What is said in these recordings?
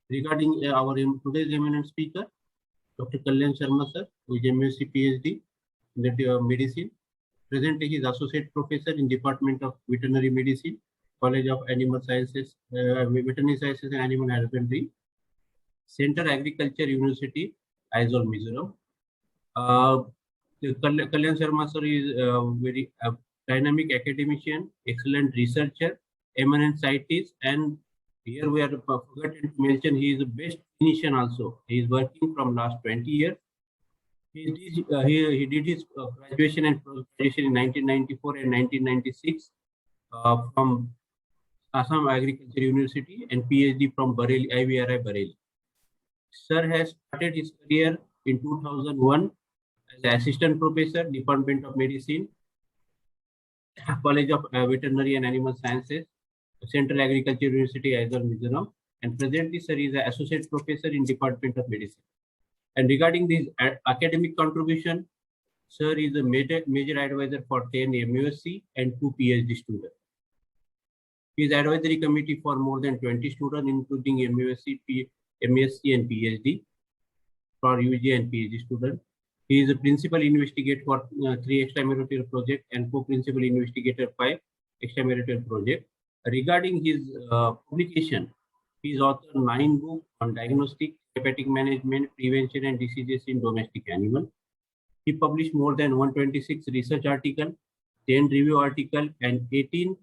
Regarding today's eminent speaker, Dr. Kalyan Sharma sir, who is MSc PhD in the medicine. Presently, he is associate professor in Department of Veterinary Medicine, College of Animal Sciences, Veterinary Sciences and Animal Husbandry, Center Agriculture University, Aizawl, Mizoram. Kalyan Sharma sir is a very dynamic academician, excellent researcher, eminent scientist, and here we are forgotten to mention he is the best clinician also. He is working from last 20 years. He did his graduation and post-graduation in 1994 and 1996 from Assam Agriculture University and PhD from Bareilly, IVRI Bareilly. Sir has started his career in 2001 as an assistant professor, Department of Medicine, College of Veterinary and Animal Sciences, Central Agriculture University, Aizawl, Mizoram, and presently sir is an associate professor in Department of Medicine. And regarding this academic contribution, sir is a major advisor for 10 MUSC and 2 PhD students. He is advisory committee for more than 20 students, including MUSC, MSc and PhD for UG and PhD students. He is a principal investigator for 3 extramural projects and co-principal investigator 5 extramural projects. Regarding his publication, he is author 9 books on diagnostic, hepatic management, prevention and diseases in domestic animals. He published more than 126 research articles, 10 review articles, and 18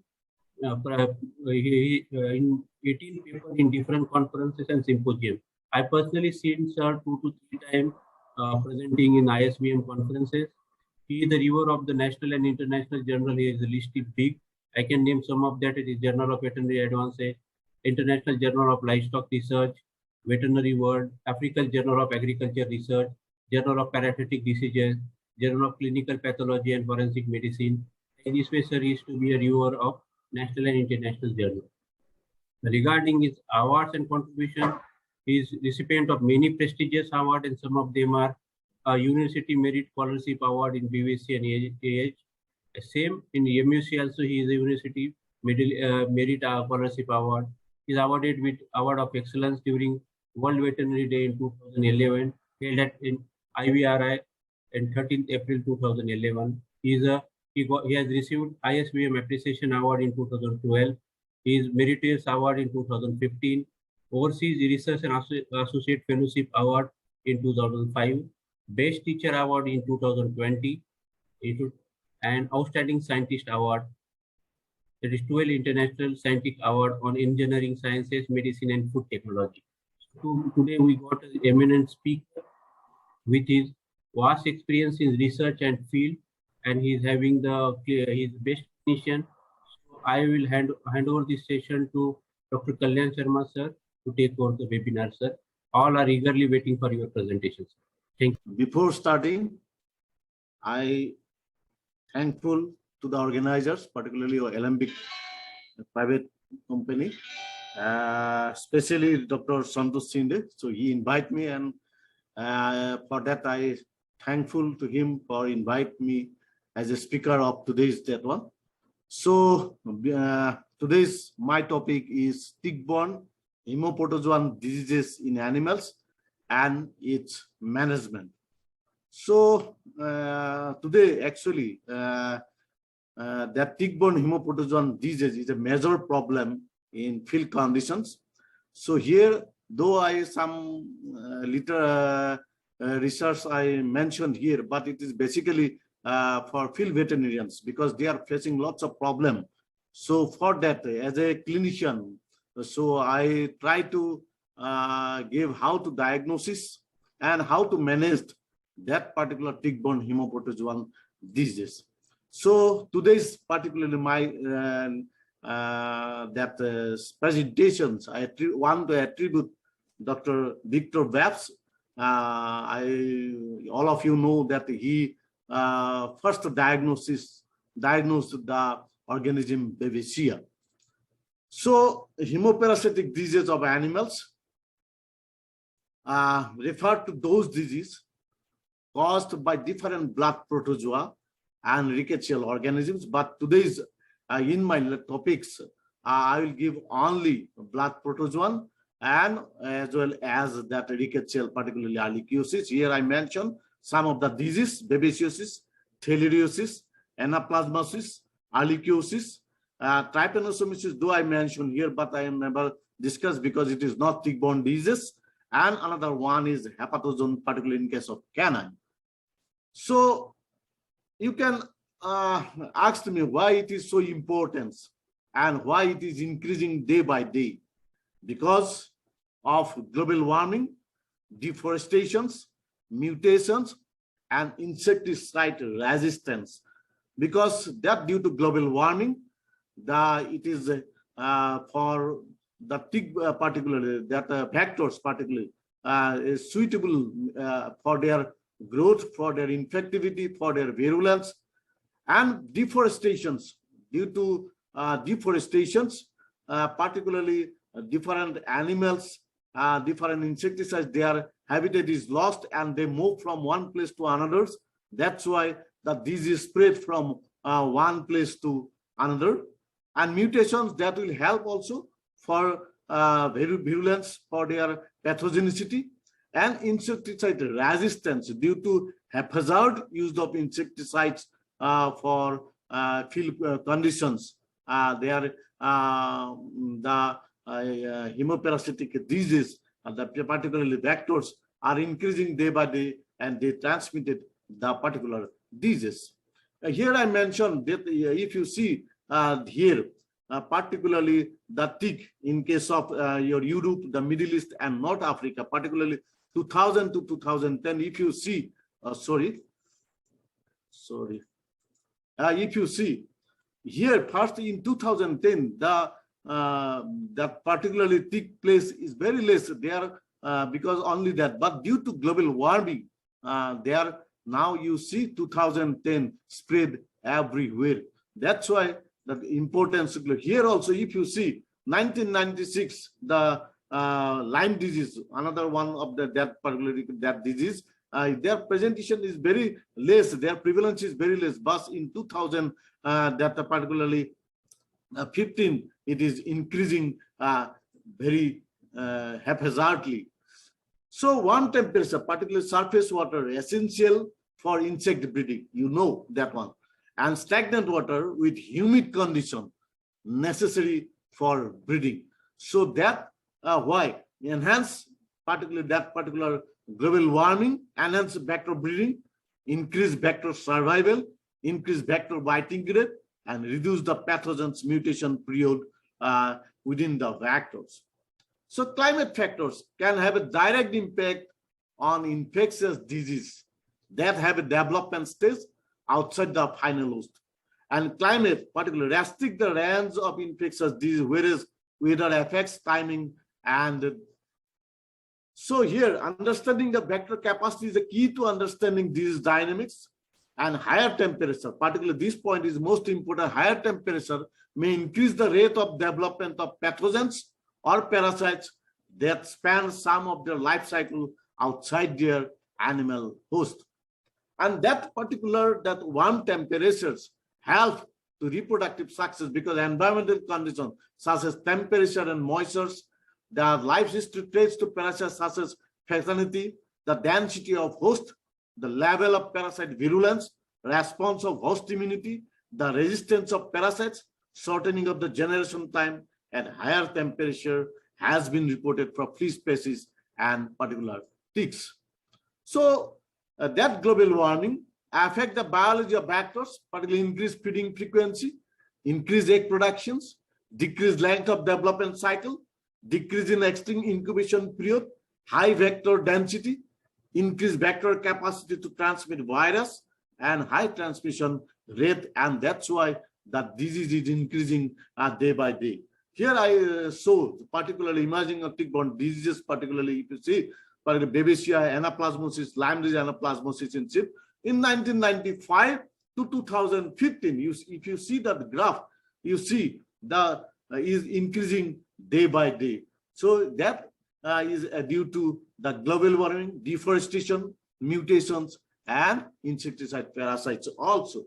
in 18 papers in different conferences and symposiums. I personally seen sir 2 to 3 times presenting in ISBM conferences. He is the reviewer of the national and international journal. He is listed big. I can name some of that. It is Journal of Veterinary Advances, International Journal of Livestock Research, Veterinary World, African Journal of Agriculture Research, Journal of Parasitic Diseases, Journal of Clinical Pathology and Forensic Medicine. And this way, sir, is to be a reviewer of national and international journals. Regarding his awards and contribution, he is recipient of many prestigious awards, and some of them are University Merit Scholarship Award in BBC and AH. Same in MUC also, he is a University Merit Scholarship Award. He is awarded with Award of Excellence during World Veterinary Day in 2011, held at in IVRI on 13th April 2011. He has received ISBM Appreciation Award in 2012. He is Meritorious Award in 2015. Overseas Research and Associate Fellowship Award in 2005. Best Teacher Award in 2020. And Outstanding Scientist Award. That is 12 International Scientific Award on Engineering Sciences, Medicine and Food Technology. So today we got an eminent speaker with his vast experience in research and field, and he is having his best clinician. So I will hand over this session to Dr. Kalyan Sharma sir to take over the webinar, sir. All are eagerly waiting for your presentation, sir. Thank you. Before starting, I thankful to the organizers, particularly Alembic private company, especially Dr. Santosh Shinde. So he invited me, and for that I thankful to him for invite me as a speaker of today's that one. So today's my topic is tick-borne hemoporotozoan diseases in animals and its management. So today actually that tick-borne hemoporotozoan disease is a major problem in field conditions. So here, though some little research I mentioned here, but it is basically for field veterinarians because they are facing lots of problems. So for that, as a clinician, so I try to give how to diagnosis and how to manage that particular tick-borne hemoporotozoan disease. So today's particularly my presentations I want to attribute Dr. Victor Vapps. All of you know that he first diagnosed the organism Babesia. So hemoparasitic disease of animals refer to those diseases caused by different blood protozoa and rickettsial organisms. But today's in my topics, I will give only blood protozoan and as well as that rickettsial, particularly ehrlichiosis. Here I mentioned some of the diseases: babesiosis, theileriosis, anaplasmosis, ehrlichiosis, trypanosomiasis, though I mentioned here, but I am never discussed because it is not tick-borne disease. And another one is hepatozoon, particularly in case of canine. So you can ask me why it is so important and why it is increasing day by day. Because of global warming, deforestations, mutations, and insecticide resistance. Because that due to global warming, it is for the tick particularly, that factors particularly is suitable for their growth, for their infectivity, for their virulence, and deforestations. Due to deforestations, particularly different animals, different insecticides, their habitat is lost and they move from one place to another. That's why the disease spread from one place to another. And mutations that will help also for virulence, for their pathogenicity, and insecticide resistance due to haphazard use of insecticides for field conditions. They are the hemoparasitic disease, particularly vectors, are increasing day by day, and they transmitted the particular disease. Here I mentioned that if you see here, particularly the tick in case of your Europe, the Middle East, and North Africa, particularly 2000 to 2010, if you see, if you see here, first in 2010, that particularly tick place is very less there because only that, but due to global warming, there now you see 2010 spread everywhere. That's why the importance here also, if you see 1996, the Lyme disease, another one of that disease, their presentation is very less, their prevalence is very less, but in 2000, that particularly 15, it is increasing very haphazardly. So warm temperature, particularly surface water, essential for insect breeding, you know that one, and stagnant water with humid condition necessary for breeding. So that why enhance particularly that particular global warming, enhance vector breeding, increase vector survival, increase vector biting rate, and reduce the pathogens mutation period within the vectors. So climate factors can have a direct impact on infectious disease that have a development stage outside the final host. And climate particularly restrict the range of infectious disease, whereas weather affects timing. And so here, understanding the vector capacity is the key to understanding disease dynamics. And higher temperature, particularly this point is most important, higher temperature may increase the rate of development of pathogens or parasites that span some of their life cycle outside their animal host. And that warm temperatures help to reproductive success because environmental conditions such as temperature and moistures, the life history traits to parasites such as fecundity, the density of host, the level of parasite virulence, response of host immunity, the resistance of parasites, shortening of the generation time, and higher temperature has been reported for flea species and particular ticks. So that global warming affect the biology of vectors, particularly increased feeding frequency, increased egg productions, decreased length of development cycle, decrease in extinct incubation period, high vector density, increased vector capacity to transmit virus, and high transmission rate. And that's why the disease is increasing day by day. Here I show particularly emerging of tick-borne diseases, particularly if you see, particularly Babesia, anaplasmosis, Lyme disease, anaplasmosis in sheep. In 1995 to 2015, if you see that graph, you see the is increasing day by day. So that is due to the global warming, deforestation, mutations, and insecticide parasites also.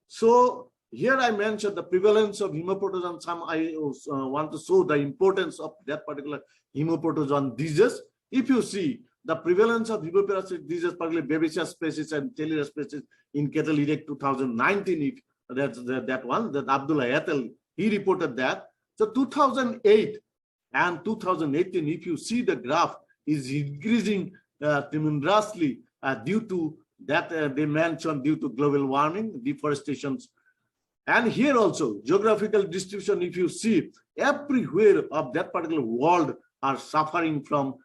So here I mentioned the prevalence of hemoporotozoan. Some I want to show the importance of that particular hemoporotozoan disease. If you see the prevalence of hemoporotozoan disease, particularly Babesia species and Theileria species in cattle EDEC 2019, if that's that one that Abdullah et al. He reported that. So 2008 and 2018, if you see the graph, is increasing tremendously due to that they mentioned due to global warming, deforestation. And here also geographical distribution, if you see everywhere of that particular world are suffering from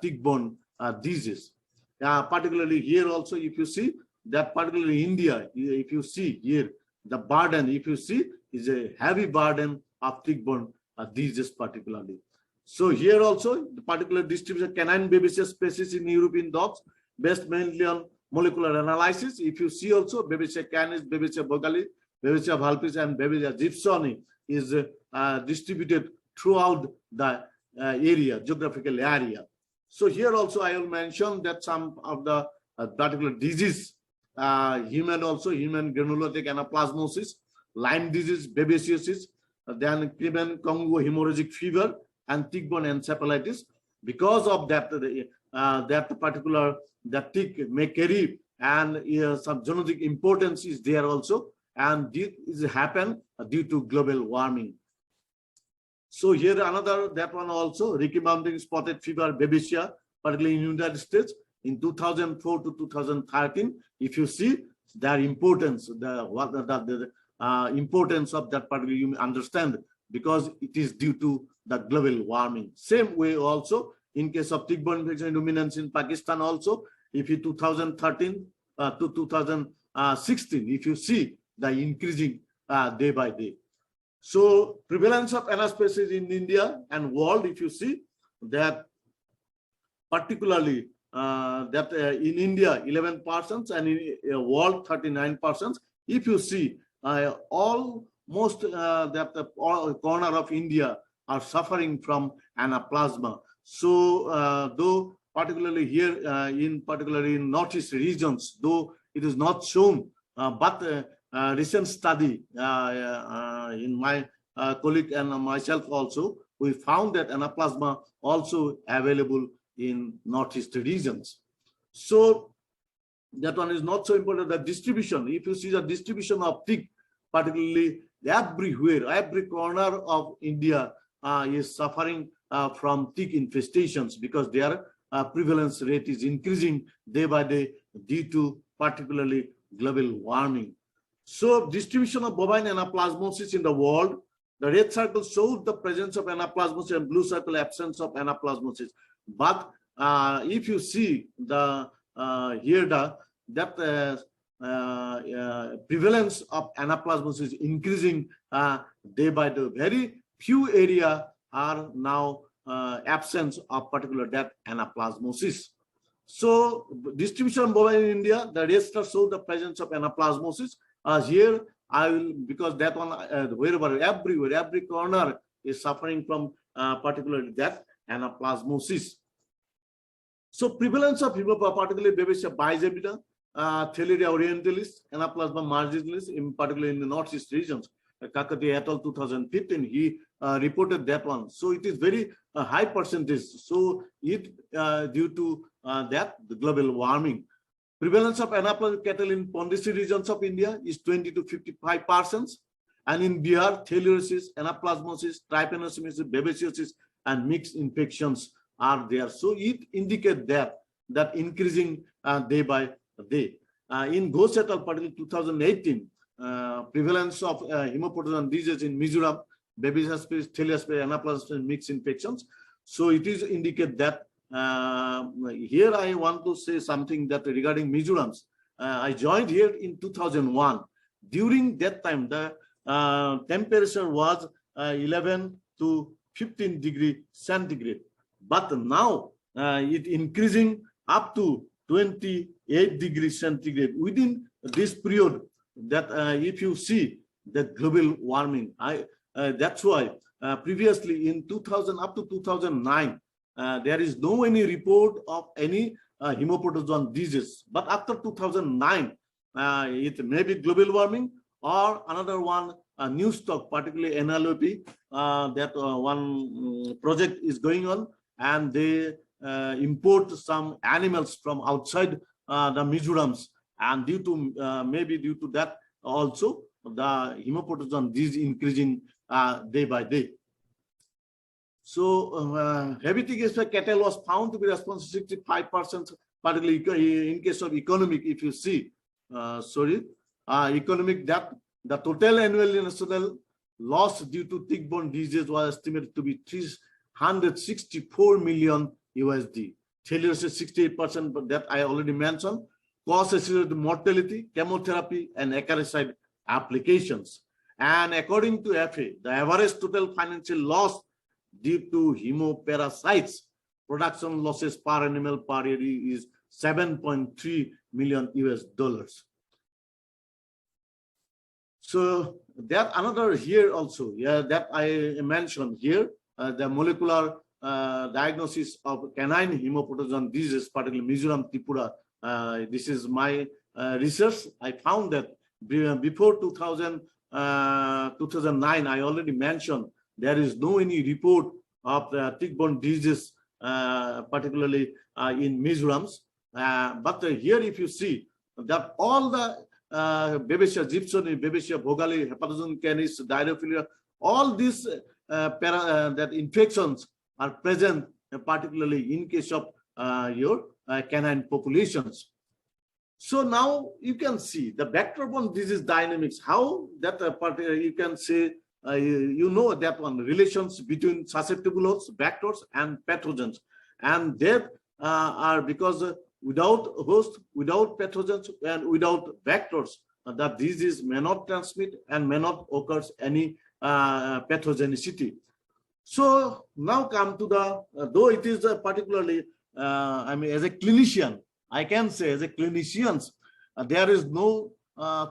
tick-borne disease. Particularly here also, if you see that particularly India, if you see here, the burden, if you see, is a heavy burden of tick-borne disease particularly. So here also, the particular distribution canine Babesia species in European dogs, based mainly on molecular analysis. If you see also, Babesia canis, Babesia bogalis, Babesia vulpis, and Babesia gibsoni is distributed throughout the area, geographical area. So here also I will mention that some of the particular disease, human granulocytic anaplasmosis, Lyme disease, babesiosis, then Crimean Congo hemorrhagic fever, and tick-borne encephalitis. Because of that, that particular tick may carry, and some genetic importance is there also, and this is happen due to global warming. So here another, that one also, Ricky Mountain spotted fever, Babesia, particularly in United States in 2004 to 2013. If you see their importance, the importance of that particular, you understand, because it is due to the global warming. Same way also in case of tick-borne infection dominance in Pakistan also, if you 2013 to 2016, if you see the increasing day by day. So prevalence of NS species in India and world, if you see that particularly in India 11% and in world 39%. If you see almost that the corner of India are suffering from anaplasma. So though particularly here particularly in northeast regions, though it is not shown, but recent study in my colleague and myself also, we found that anaplasma also available in northeast regions. So that one is not so important. The distribution, if you see the distribution of tick, particularly everywhere, every corner of India is suffering from tick infestations, because their prevalence rate is increasing day by day due to particularly global warming. So distribution of bovine anaplasmosis in the world, the red circle shows the presence of anaplasmosis and blue circle absence of anaplasmosis. But if you see the here that prevalence of anaplasmosis is increasing day by day. Very few area are now absence of particular that anaplasmosis. So distribution of bovine in India, the red star shows the presence of anaplasmosis. Here I will, because that one wherever, everywhere, every corner is suffering from particularly that anaplasmosis. So prevalence of hemophilia, particularly Babesia bigemina, Theileria orientalis, Anaplasma marginalis, in particular in the northeast regions. Kakati et al. 2015, he reported that one. So it is very high percentage. So it due to that the global warming. Prevalence of anaplastic cattle in Pondicherry regions of India is 20 to 55%, and in Bihar, Theileriosis, anaplasmosis, trypanosomiasis, babesiosis, and mixed infections are there. So it indicates that increasing day by day. In Ghosh et al., particularly 2018, prevalence of hemoporotozoan disease in Mizoram, Babesia species, Theileria species, anaplasmosis, mixed infections. So it is indicate that here I want to say something that regarding Mizorams. I joined here in 2001. During that time, the temperature was 11 to 15 degrees centigrade. But now it increasing up to 28 degrees centigrade within this period. That if you see the global warming, that's why previously in 2000 up to 2009, there is no any report of any hemoporotozoan disease. But after 2009, it may be global warming or another one, new stock, particularly NLOP, that one project is going on, and they import some animals from outside the Mizorams, and due to maybe due to that also the hemoptysis is increasing day by day. So heavy cattle was found to be responsible 65%, particularly in case of economic. If you see, economic, that the total annual national loss due to tick-borne disease was estimated to be 364 million USD. Failure is 68%, but that I already mentioned. Cause associated mortality, chemotherapy, and acaricide applications. And according to FA, the average total financial loss due to hemoparasites, production losses per animal per year is 7.3 million US$. So that another here also, yeah, that I mentioned here, the molecular diagnosis of canine hemoptysis disease, particularly Mizoram, Tripura. This is my research. I found that before 2009, I already mentioned there is no any report of tick-borne disease, particularly in Mizorams. But here, if you see that all the Babesia gypsoni, Babesia bogali, Hepatogen canis, diarrhea, all these that infections are present, particularly in case of your canine populations. So now you can see the vector-borne disease dynamics, how that you can say, you know that one, relations between susceptible hosts, vectors, and pathogens. And that are because without host, without pathogens, and without vectors, the disease may not transmit and may not occur any pathogenicity. So now come to the, though it is particularly, I mean, as a clinician, I can say as a clinicians, there is no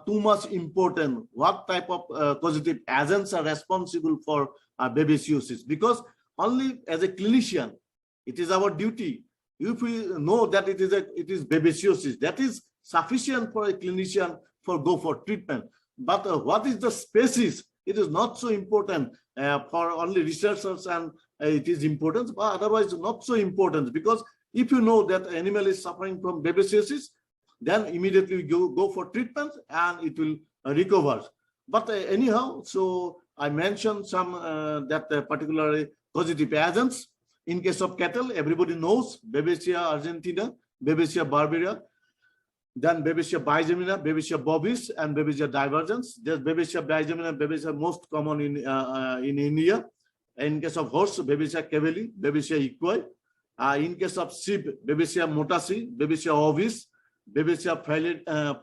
too much important what type of causative agents are responsible for babesiosis, because only as a clinician, it is our duty. If we know that it is babesiosis, that is sufficient for a clinician for go for treatment. But what is the species? It is not so important for only researchers, and it is important, but otherwise not so important, because if you know that animal is suffering from babesiosis, then immediately go for treatment and it will recover. But anyhow, so I mentioned some that particularly causative agents. In case of cattle, everybody knows Babesia argentina, Babesia barbaria, then Babesia bigemina, Babesia bovis, and Babesia divergens. There's Babesia bigemina, Babesia most common in India. In case of horse, Babesia cavalli, Babesia equi. In case of sheep, Babesia motasi, Babesia ovis, Babesia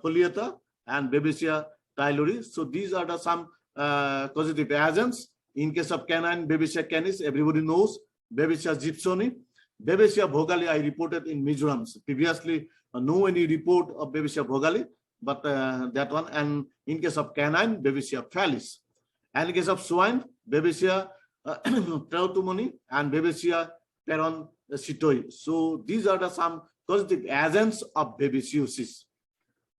foliata, and Babesia tylori. So these are the some causative agents. In case of canine, Babesia canis, everybody knows. Babesia gypsoni, Babesia bogali, I reported in Mizorams. Previously, no any report of Babesia bogali, but that one. And in case of canine, Babesia phallis. And in case of swine, Babesia trautomoni and Babesia peroncitoi. So these are the some causative agents of babesiosis.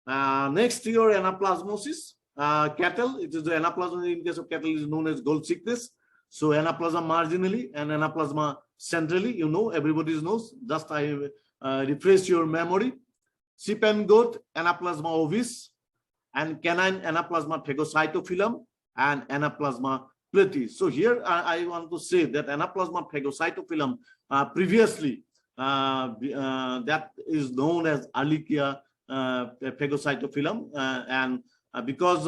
Next, your anaplasmosis. Cattle, it is the anaplasma in case of cattle is known as gold sickness. So anaplasma marginally and anaplasma centrally, you know, everybody knows. Just I refresh your memory. Sheep and goat, anaplasma ovis, and canine anaplasma phagocytophyllum and anaplasma platy. So here I want to say that anaplasma phagocytophyllum previously that is known as Ehrlichia phagocytophyllum, and because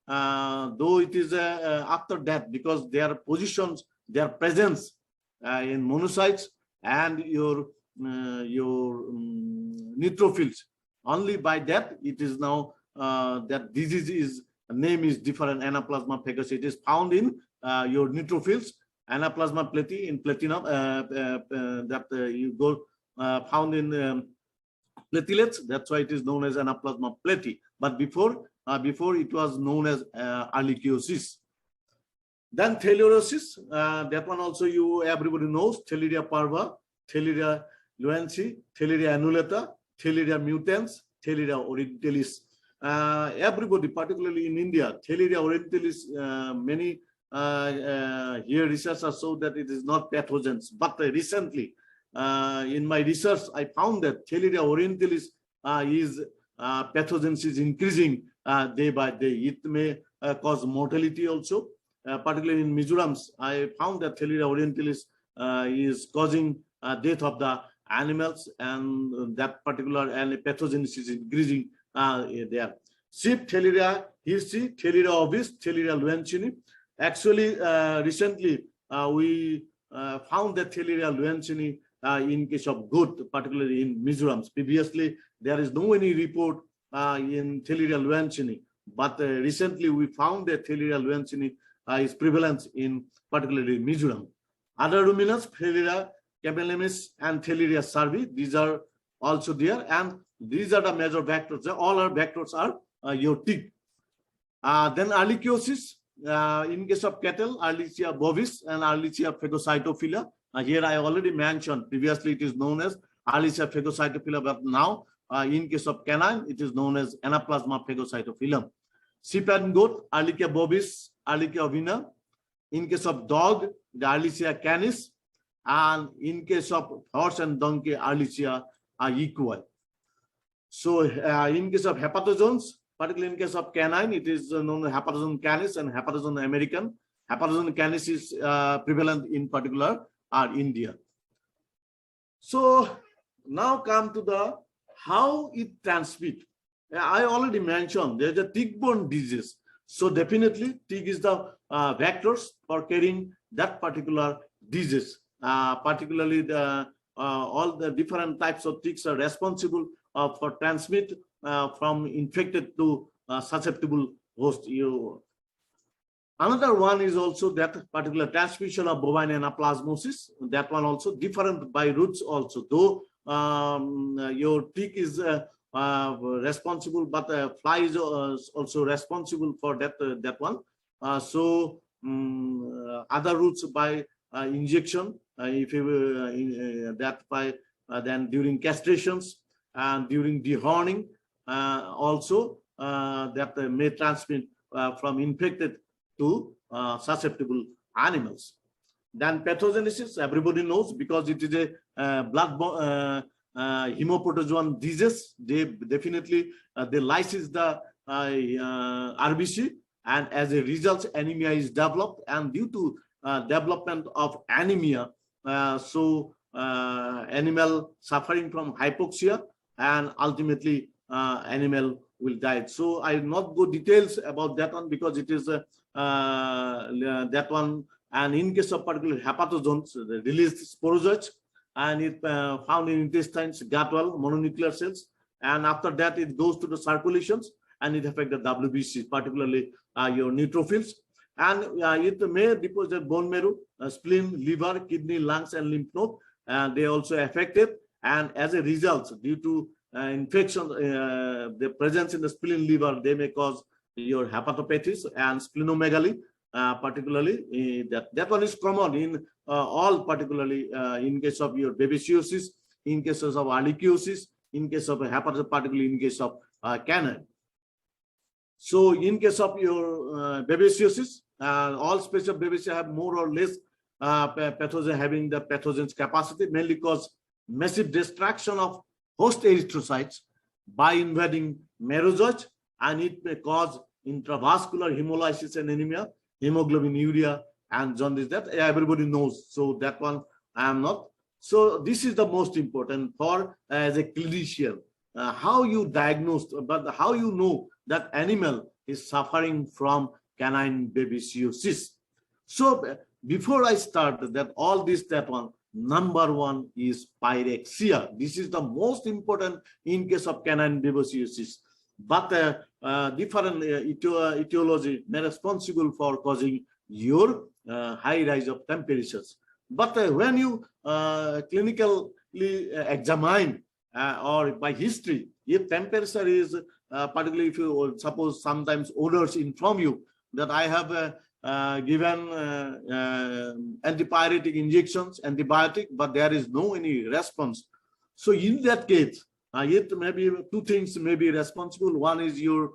though it is after that, because their positions, their presence in monocytes and your neutrophils, only by that it is now that disease is name is different. Anaplasma phagocytosis, it is found in your neutrophils. Anaplasma platy in platinum that you go found in platelets. That's why it is known as anaplasma platy. But before it was known as ehrlichiosis. Then theileriosis, that one also everybody knows. Theileria parva, Theileria luensi, Theileria annulata, Theileria mutans, Theileria orientalis. everybody, particularly in India, Theileria orientalis, many here researchers show that it is not pathogens. But recently, in my research, I found that Theileria orientalis is pathogens is increasing day by day. It may cause mortality also. Particularly in Mizoram, I found that Theileria orientalis is causing death of the animals, and that particular pathogens is increasing there. Sheep Theileria hirsi, Theileria ovis, Theileria leucini. Actually, recently we found that Theileria leucini in case of goat, particularly in Mizoram. Previously, there is no any report in Theileria leucini, but recently we found that Theileria leucini is prevalent in particularly Mizoram. Other ruminants, Theileria cabellamis and Theileria cervi, these are also there, and these are the major vectors. All our vectors are your tick. Then Ehrlichiosis, in case of cattle, Ehrlichia bovis and Ehrlichia phagocytophila. Here I already mentioned, previously it is known as Ehrlichia phagocytophila, but now in case of canine, it is known as Anaplasma phagocytophilum. Sheep and goat, Ehrlichia bovis, Ehrlichia ovina. In case of dog, the Ehrlichia canis, and in case of horse and donkey, Ehrlichia equi. So in case of hepatozoans, particularly in case of canine, it is known as Hepatozoon canis and Hepatozoon american. Hepatozoon canis is prevalent in particular India. So now come to the how it transmits. I already mentioned there's a tick-borne disease. So definitely tick is the vectors for carrying that particular disease. Particularly the all the different types of ticks are responsible for transmit from infected to susceptible host. Another one is also that particular transmission of bovine anaplasmosis. That one also different by routes also. Though your tick is responsible, but fly is also responsible for that one. So other routes by injection, if you that by then during castrations and during dehorning, also that may transmit from infected to susceptible animals. Then pathogenesis, everybody knows, because it is a blood hemoprotozoan disease. They definitely they lyse the RBC, and as a result, anemia is developed. And due to development of anemia, so animal suffering from hypoxia, and ultimately animal will die. So I will not go details about that one, because it is that one. And in case of particular hepatozoans, the released sporozoites, and it found in intestines, gut wall, mononuclear cells, and after that it goes to the circulations, and it affects the WBC, particularly your neutrophils, and it may deposit bone marrow, spleen, liver, kidney, lungs, and lymph node, and they also affected. And as a result, due to infection, the presence in the spleen, liver, they may cause your hepatopathies and splenomegaly. Particularly that one is common in all, particularly in case of your babesiosis, in cases of ehrlichiosis, in case of hepatitis, particularly in case of canine. So in case of your babesiosis, all species of babesia have more or less pathogen having the pathogen's capacity, mainly cause massive destruction of host erythrocytes by invading merozoites, and it may cause intravascular hemolysis and anemia, hemoglobinuria, and jaundice. That everybody knows. So that one I am not. So this is the most important for as a clinician, how you diagnose, but how you know that animal is suffering from canine babesiosis. So before I start that all this, that one, number one is pyrexia. This is the most important in case of canine babesiosis. But different etiology may responsible for causing your high rise of temperatures. But when you clinically examine or by history, if temperature is particularly, if you suppose sometimes odors inform you that I have given antipyretic injections, antibiotic, but there is no any response. So in that case, It may be two things may be responsible. One is your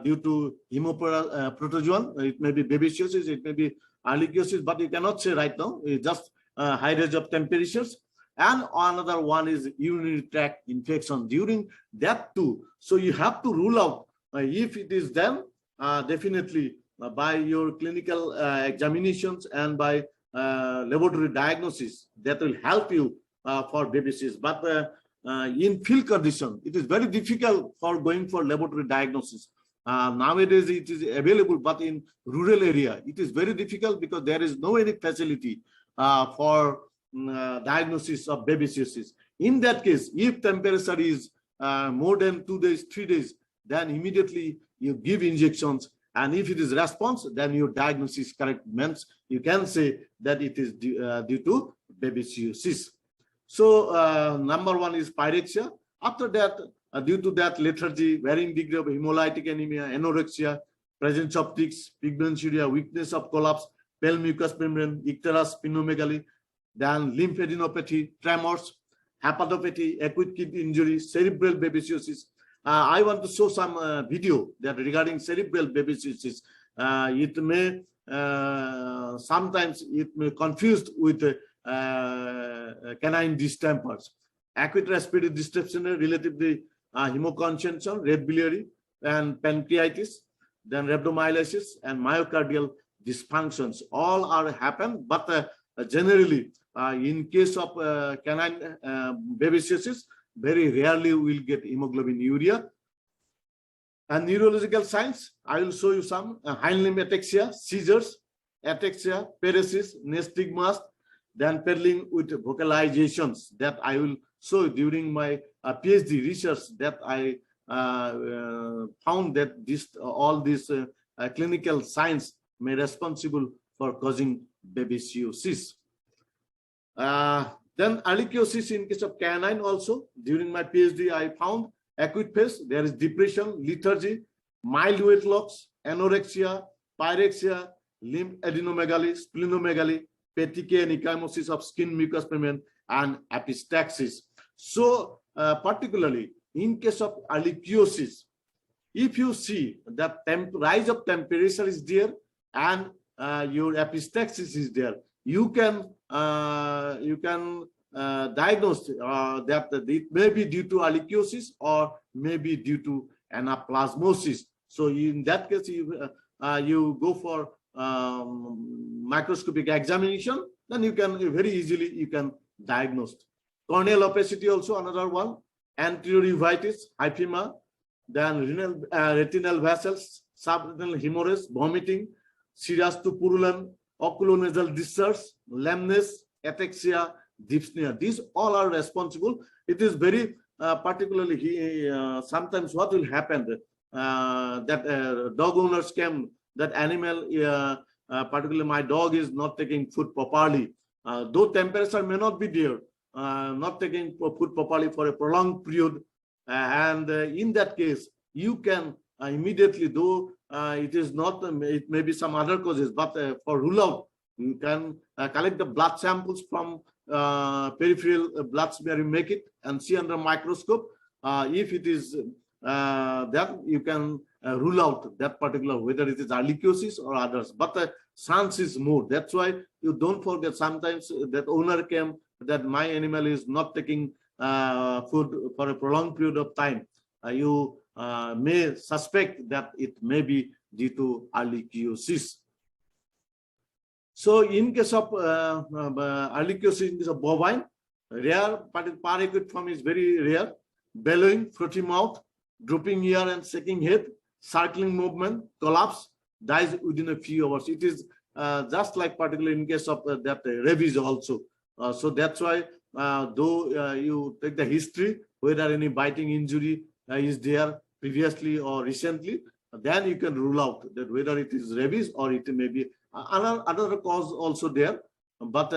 due to hemoprotozoan. It may be babesiosis, it may be ehrlichiosis, but you cannot say right now. It's just high range of temperatures. And another one is urinary tract infection during that too. So you have to rule out if it is then definitely by your clinical examinations and by laboratory diagnosis that will help you for babesiosis. But in field condition, it is very difficult for going for laboratory diagnosis. Nowadays it is available, but in rural area it is very difficult because there is no any facility for diagnosis of babesiosis. In that case, if temperature is more than 2 days, 3 days, then immediately you give injections, and if it is response, then your diagnosis correct, means you can say that it is due to babesiosis. So number one is pyrexia. After that, due to that lethargy, varying degree of hemolytic anemia, anorexia, presence of tics, pigmenturia, weakness of collapse, pale mucous membrane, icterus, splenomegaly, then lymphadenopathy, tremors, hepatopathy, acute kidney injury, cerebral babesiosis. I want to show some video that regarding cerebral babesiosis. It may sometimes it may confused with canine distempers. Acute respiratory distress, relatively hemoconcension, red biliary, and pancreatitis, then rhabdomyolysis and myocardial dysfunctions. All are happen, but generally, in case of canine babesiosis, very rarely we will get hemoglobinuria. And neurological signs, I will show you some hind limb ataxia, seizures, ataxia, paresis, nystagmus, then peddling with vocalizations that I will show during my PhD research, that I found that all these clinical signs may be responsible for causing babesiosis. Then ehrlichiosis in case of canine also. During my PhD, I found acute phase. There is depression, lethargy, mild weight loss, anorexia, pyrexia, lymphadenomegaly, splenomegaly, petechiae and ecchymosis of skin mucous membrane, and epistaxis. So particularly in case of ehrlichiosis, if you see that rise of temperature is there and your epistaxis is there, you can diagnose that it may be due to ehrlichiosis or may be due to anaplasmosis. So in that case, you go for microscopic examination, then you can very easily diagnose. Corneal opacity also another one, anterior uveitis, hyphema, then retinal vessels, subretinal hemorrhage, vomiting, serous to purulent, oculonasal discharge, lameness, ataxia, dyspnea. These all are responsible. It is very particularly sometimes what will happen that dog owners came, that animal, particularly my dog is not taking food properly. Though temperature may not be there, not taking food properly for a prolonged period, and in that case, you can immediately, though it is not, it may be some other causes, but for rule out, you can collect the blood samples from peripheral blood smear, make it and see under microscope. If it is that, you can rule out that particular, whether it is ehrlichiosis or others, but the chance is more. That's why you don't forget sometimes that owner came that my animal is not taking food for a prolonged period of time. You may suspect that it may be due to ehrlichiosis. So in case of ehrlichiosis, in case of bovine, rare, but paracute form is very rare. Bellowing, frothy mouth, drooping ear and shaking head, circling movement, collapse, dies within a few hours. It is just like particularly in case of that rabies also. So that's why though you take the history, whether any biting injury is there previously or recently, then you can rule out that whether it is rabies or it may be another cause also there. But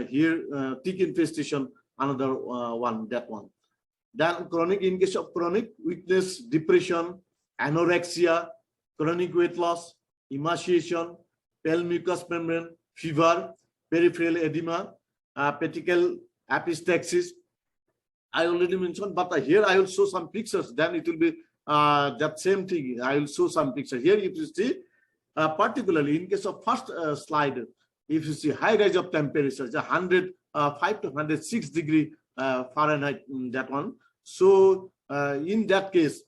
here tick infestation, another one, that one. Then chronic, in case of chronic, weakness, depression, anorexia, chronic weight loss, emaciation, pale mucous membrane, fever, peripheral edema, petechial epistaxis, I already mentioned, but here I will show some pictures. Then it will be that same thing. I will show some pictures. Here if you see, particularly in case of first slide, if you see high rise of temperature, 105 to 106 degree Fahrenheit, that one. So in that case,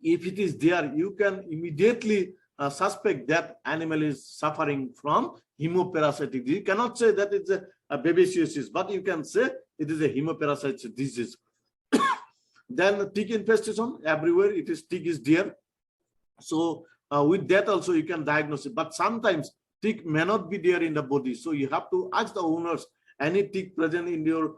if it is there, you can immediately suspect that animal is suffering from hemoparasitic disease. You cannot say that it's a babesiosis, but you can say it is a hemoparasitic disease. Then tick infestation everywhere. It is tick is there. So with that also you can diagnose it. But sometimes tick may not be there in the body. So you have to ask the owners, any tick present in your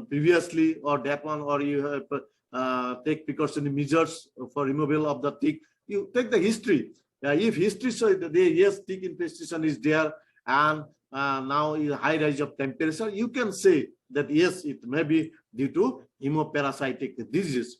previously or that one, or you have take precautionary measures for removal of the tick. You take the history. If history shows that yes, tick infestation is there, and now is high rise of temperature, you can say that yes, it may be due to hemoparasitic disease.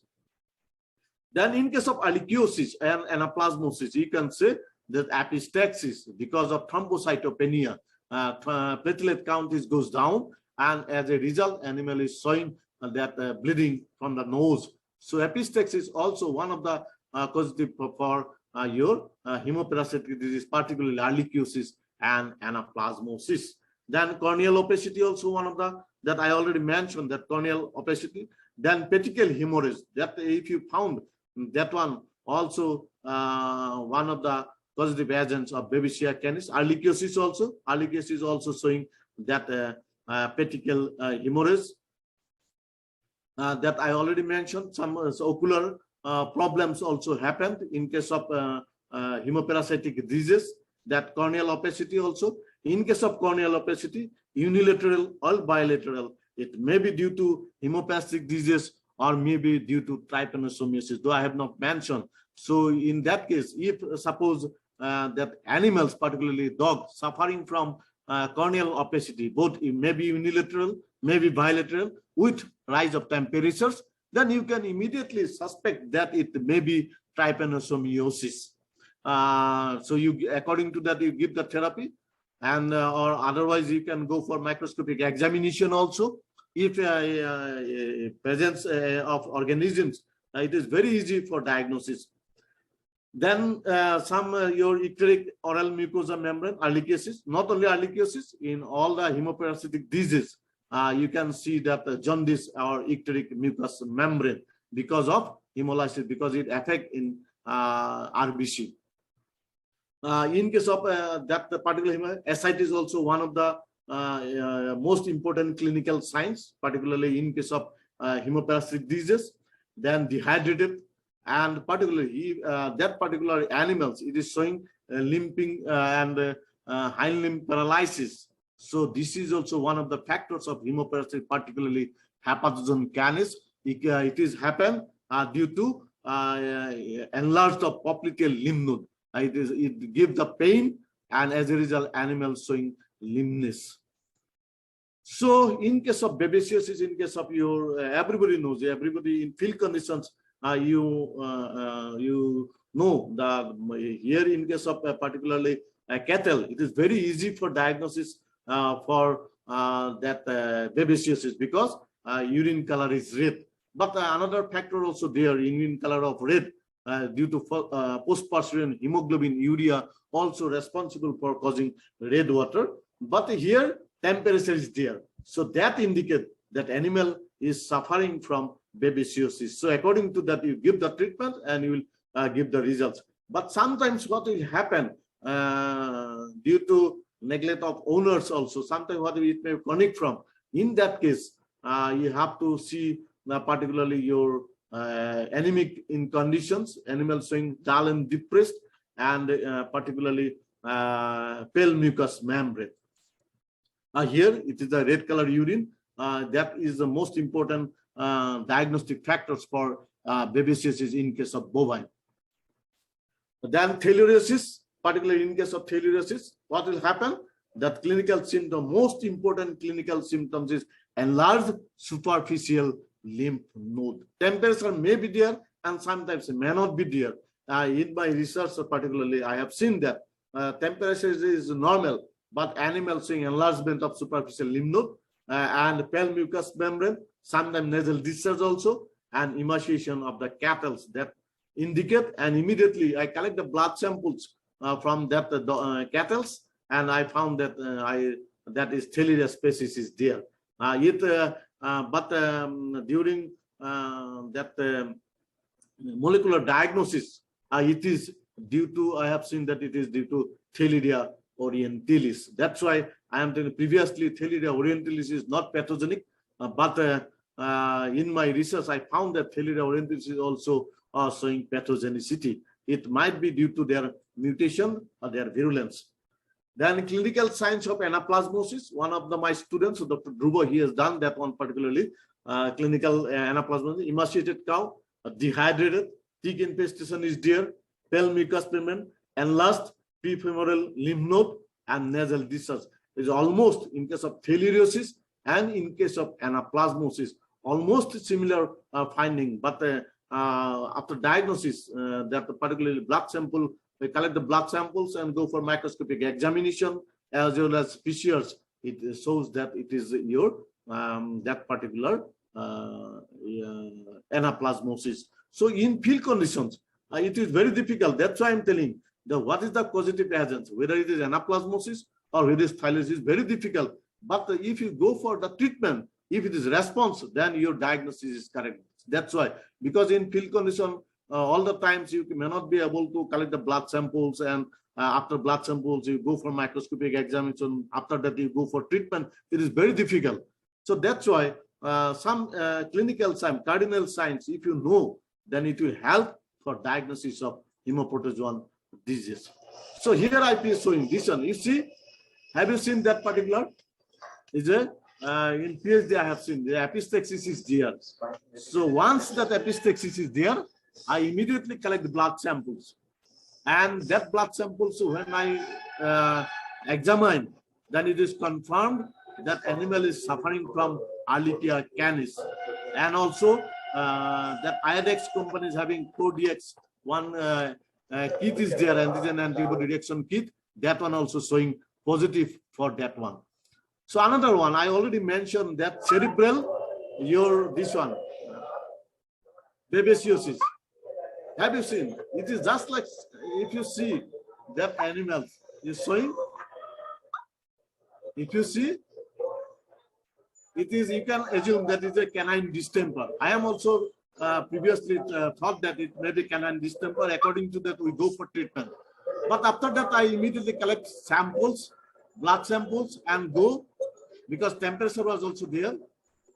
Then in case of ehrlichiosis and anaplasmosis, you can say that epistaxis because of thrombocytopenia, platelet count goes down, and as a result, animal is showing that bleeding from the nose. So epistaxis is also one of the causative for your hemoparasitic disease, particularly ehrlichiosis and anaplasmosis. Then corneal opacity, also one of the that I already mentioned, that corneal opacity. Then petechial hemorrhage, that if you found that one also one of the causative agents of Babesia canis. Ehrlichiosis also, ehrlichiosis is also showing that petechial hemorrhage. That I already mentioned. Some ocular problems also happened in case of hemoparasitic disease. That corneal opacity also. In case of corneal opacity, unilateral or bilateral, it may be due to hemoparasitic disease or maybe due to trypanosomiasis, though I have not mentioned. So in that case, if suppose that animals, particularly dogs, suffering from corneal opacity, both maybe unilateral, maybe bilateral, with rise of temperatures, then you can immediately suspect that it may be trypanosomiasis. So you, according to that, you give the therapy, and or otherwise you can go for microscopic examination also. If presence of organisms, it is very easy for diagnosis. Then some your icteric oral mucosa membrane, ehrlichiosis, not only ehrlichiosis, in all the hemoparasitic diseases, you can see that jaundice or icteric mucous membrane because of hemolysis, because it affects in RBC. In case of that particular ascites is also one of the most important clinical signs, particularly in case of hemoparasitic disease. Then dehydrated, and particularly that particular animals, it is showing limping and hind limb paralysis. So this is also one of the factors of hemoparasitic, particularly Hepatogen canis. It is happen due to enlarged of popliteal lymph node. It gives the pain, and as a result, animals showing lameness. So in case of babesiosis, in case of your everybody knows, everybody in field conditions, you know that here in case of particularly cattle, it is very easy for diagnosis for that babesiosis, because urine color is red. But another factor also there, urine color of red, due to post-pursuant hemoglobin urea, also responsible for causing red water. But here temperature is there, so that indicates that animal is suffering from babesiosis. So according to that, you give the treatment and you will give the results. But sometimes what will happen due to neglect of owners also, sometimes what it may chronic from. In that case, you have to see particularly your anemic in conditions, animals showing dull and depressed, and particularly pale mucous membrane. Here it is a red color urine. That is the most important diagnostic factors for babesiosis in case of bovine. Then theileriosis, particularly in case of theileriosis, what will happen? That clinical symptom, most important clinical symptoms is enlarged superficial lymph node. Temperature may be there and sometimes may not be there. In my research particularly, I have seen that temperature is normal, but animals showing enlargement of superficial lymph node and pale mucous membrane, sometimes nasal discharge also, and emaciation of the cattles that indicate. And immediately I collect the blood samples from that cattles, and I found that that is Theileria species is there. During that molecular diagnosis, it is due to, I have seen that it is due to Theileria orientalis. That's why I am telling previously Theileria orientalis is not pathogenic, but in my research I found that Theileria orientalis is also showing pathogenicity. It might be due to their mutation or their virulence. Then clinical signs of anaplasmosis. One of my students, so Dr. Dhruva, he has done that one particularly. Clinical anaplasmosis, emaciated cow, dehydrated, thick infestation is there, pale mucous pigment, enlarged prefemoral lymph node, and nasal discharge. Is almost, in case of theileriosis and in case of anaplasmosis, almost similar finding. But after diagnosis, that particularly blood sample, we collect the blood samples and go for microscopic examination as well as PCRs. It shows that it is your that particular anaplasmosis. So in field conditions, it is very difficult. That's why I'm telling that what is the causative agents, whether it is anaplasmosis or whether it is theileriosis, very difficult. But if you go for the treatment, if it is response, then your diagnosis is correct. That's why, because in field condition, all the times you may not be able to collect the blood samples, and after blood samples you go for microscopic examination, after that you go for treatment. It is very difficult. So that's why some clinical signs, cardinal signs, if you know, then it will help for diagnosis of hemoprotozoan disease. So here I be showing this one. You see, have you seen that particular? Is it in PhD I have seen the epistaxis is there. So once that epistaxis is there, I immediately collect the blood samples, and that blood samples, when I examine, then it is confirmed that animal is suffering from Ehrlichia canis, and also that Iodex company is having CoDX one kit is there, and this is an antibody reaction kit. That one also showing positive for that one. So another one I already mentioned, that cerebral, this one, babesiosis. Have you seen? It is just like, if you see that animal is showing, if you see, it is, you can assume that it is a canine distemper. I am also previously thought that it may be canine distemper. According to that, we go for treatment. But after that, I immediately collect samples, blood samples, and go, because temperature was also there.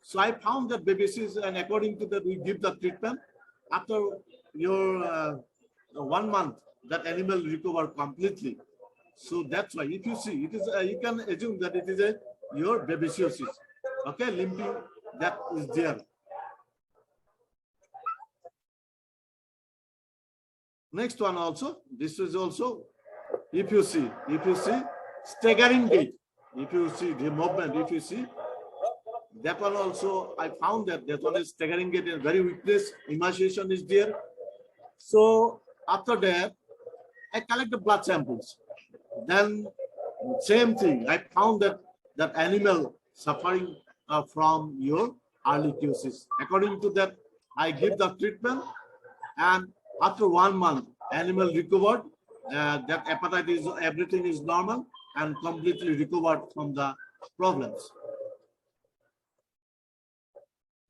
So I found that babesiosis, and according to that, we give the treatment. After your 1 month, that animal recover completely. So that's why, if you see, it is you can assume that it is your babesiosis. Okay, limping, that is there. Next one also, this is also, if you see staggering gait, if you see the movement, if you see, that one also, I found that one is staggering gait and very weakness, emaciation is there. So after that, I collect the blood samples. Then same thing, I found that animal suffering from your ehrlichiosis. According to that, I give the treatment, and after 1 month, animal recovered. That appetite is, everything is normal and completely recovered from the problems.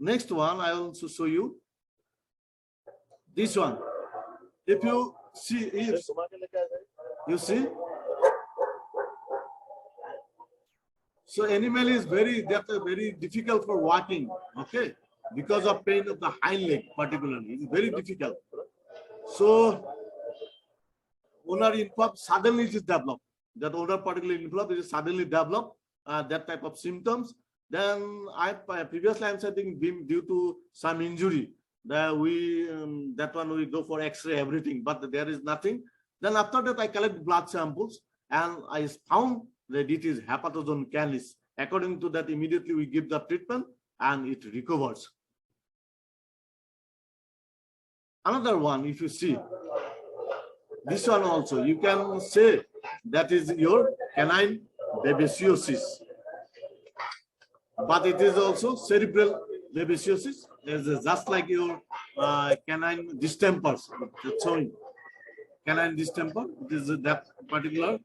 Next one, I will also show you this one. If you see, you see, so animal is very difficult for walking, okay, because of pain of the hind leg particularly. It's very difficult. So owner influx suddenly it is developed. That owner particularly influx is suddenly developed that type of symptoms. Then previously I'm saying due to some injury, that we go for X-ray, everything, but there is nothing. Then after that I collect blood samples, and I found that it is hepatozoon canis. According to that, immediately we give the treatment and it recovers. Another one, if you see, this one also, you can say that is your canine babesiosis. But it is also cerebral babesiosis is just like your canine distempers. That's showing canine distemper. It is that particular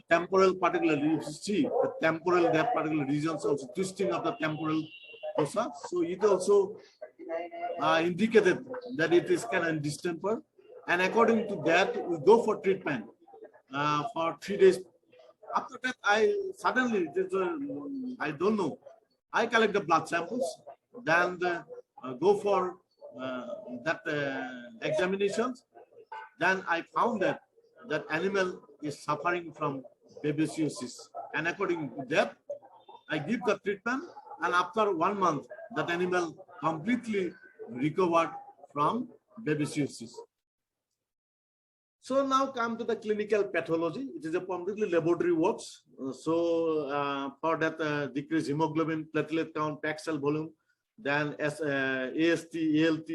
temporal particular. You see the temporal, that particular regions also twisting of the temporal fossa. So it also indicated that it is canine distemper, and according to that we go for treatment for 3 days. After that, I suddenly, I don't know, I collect the blood samples, then go for that examinations. Then I found that that animal is suffering from babesiosis, and according to that, I give the treatment, and after 1 month, that animal completely recovered from babesiosis. So now come to the clinical pathology. It is a completely laboratory works. For that decrease hemoglobin, platelet count, packed cell volume, then AST, ALT,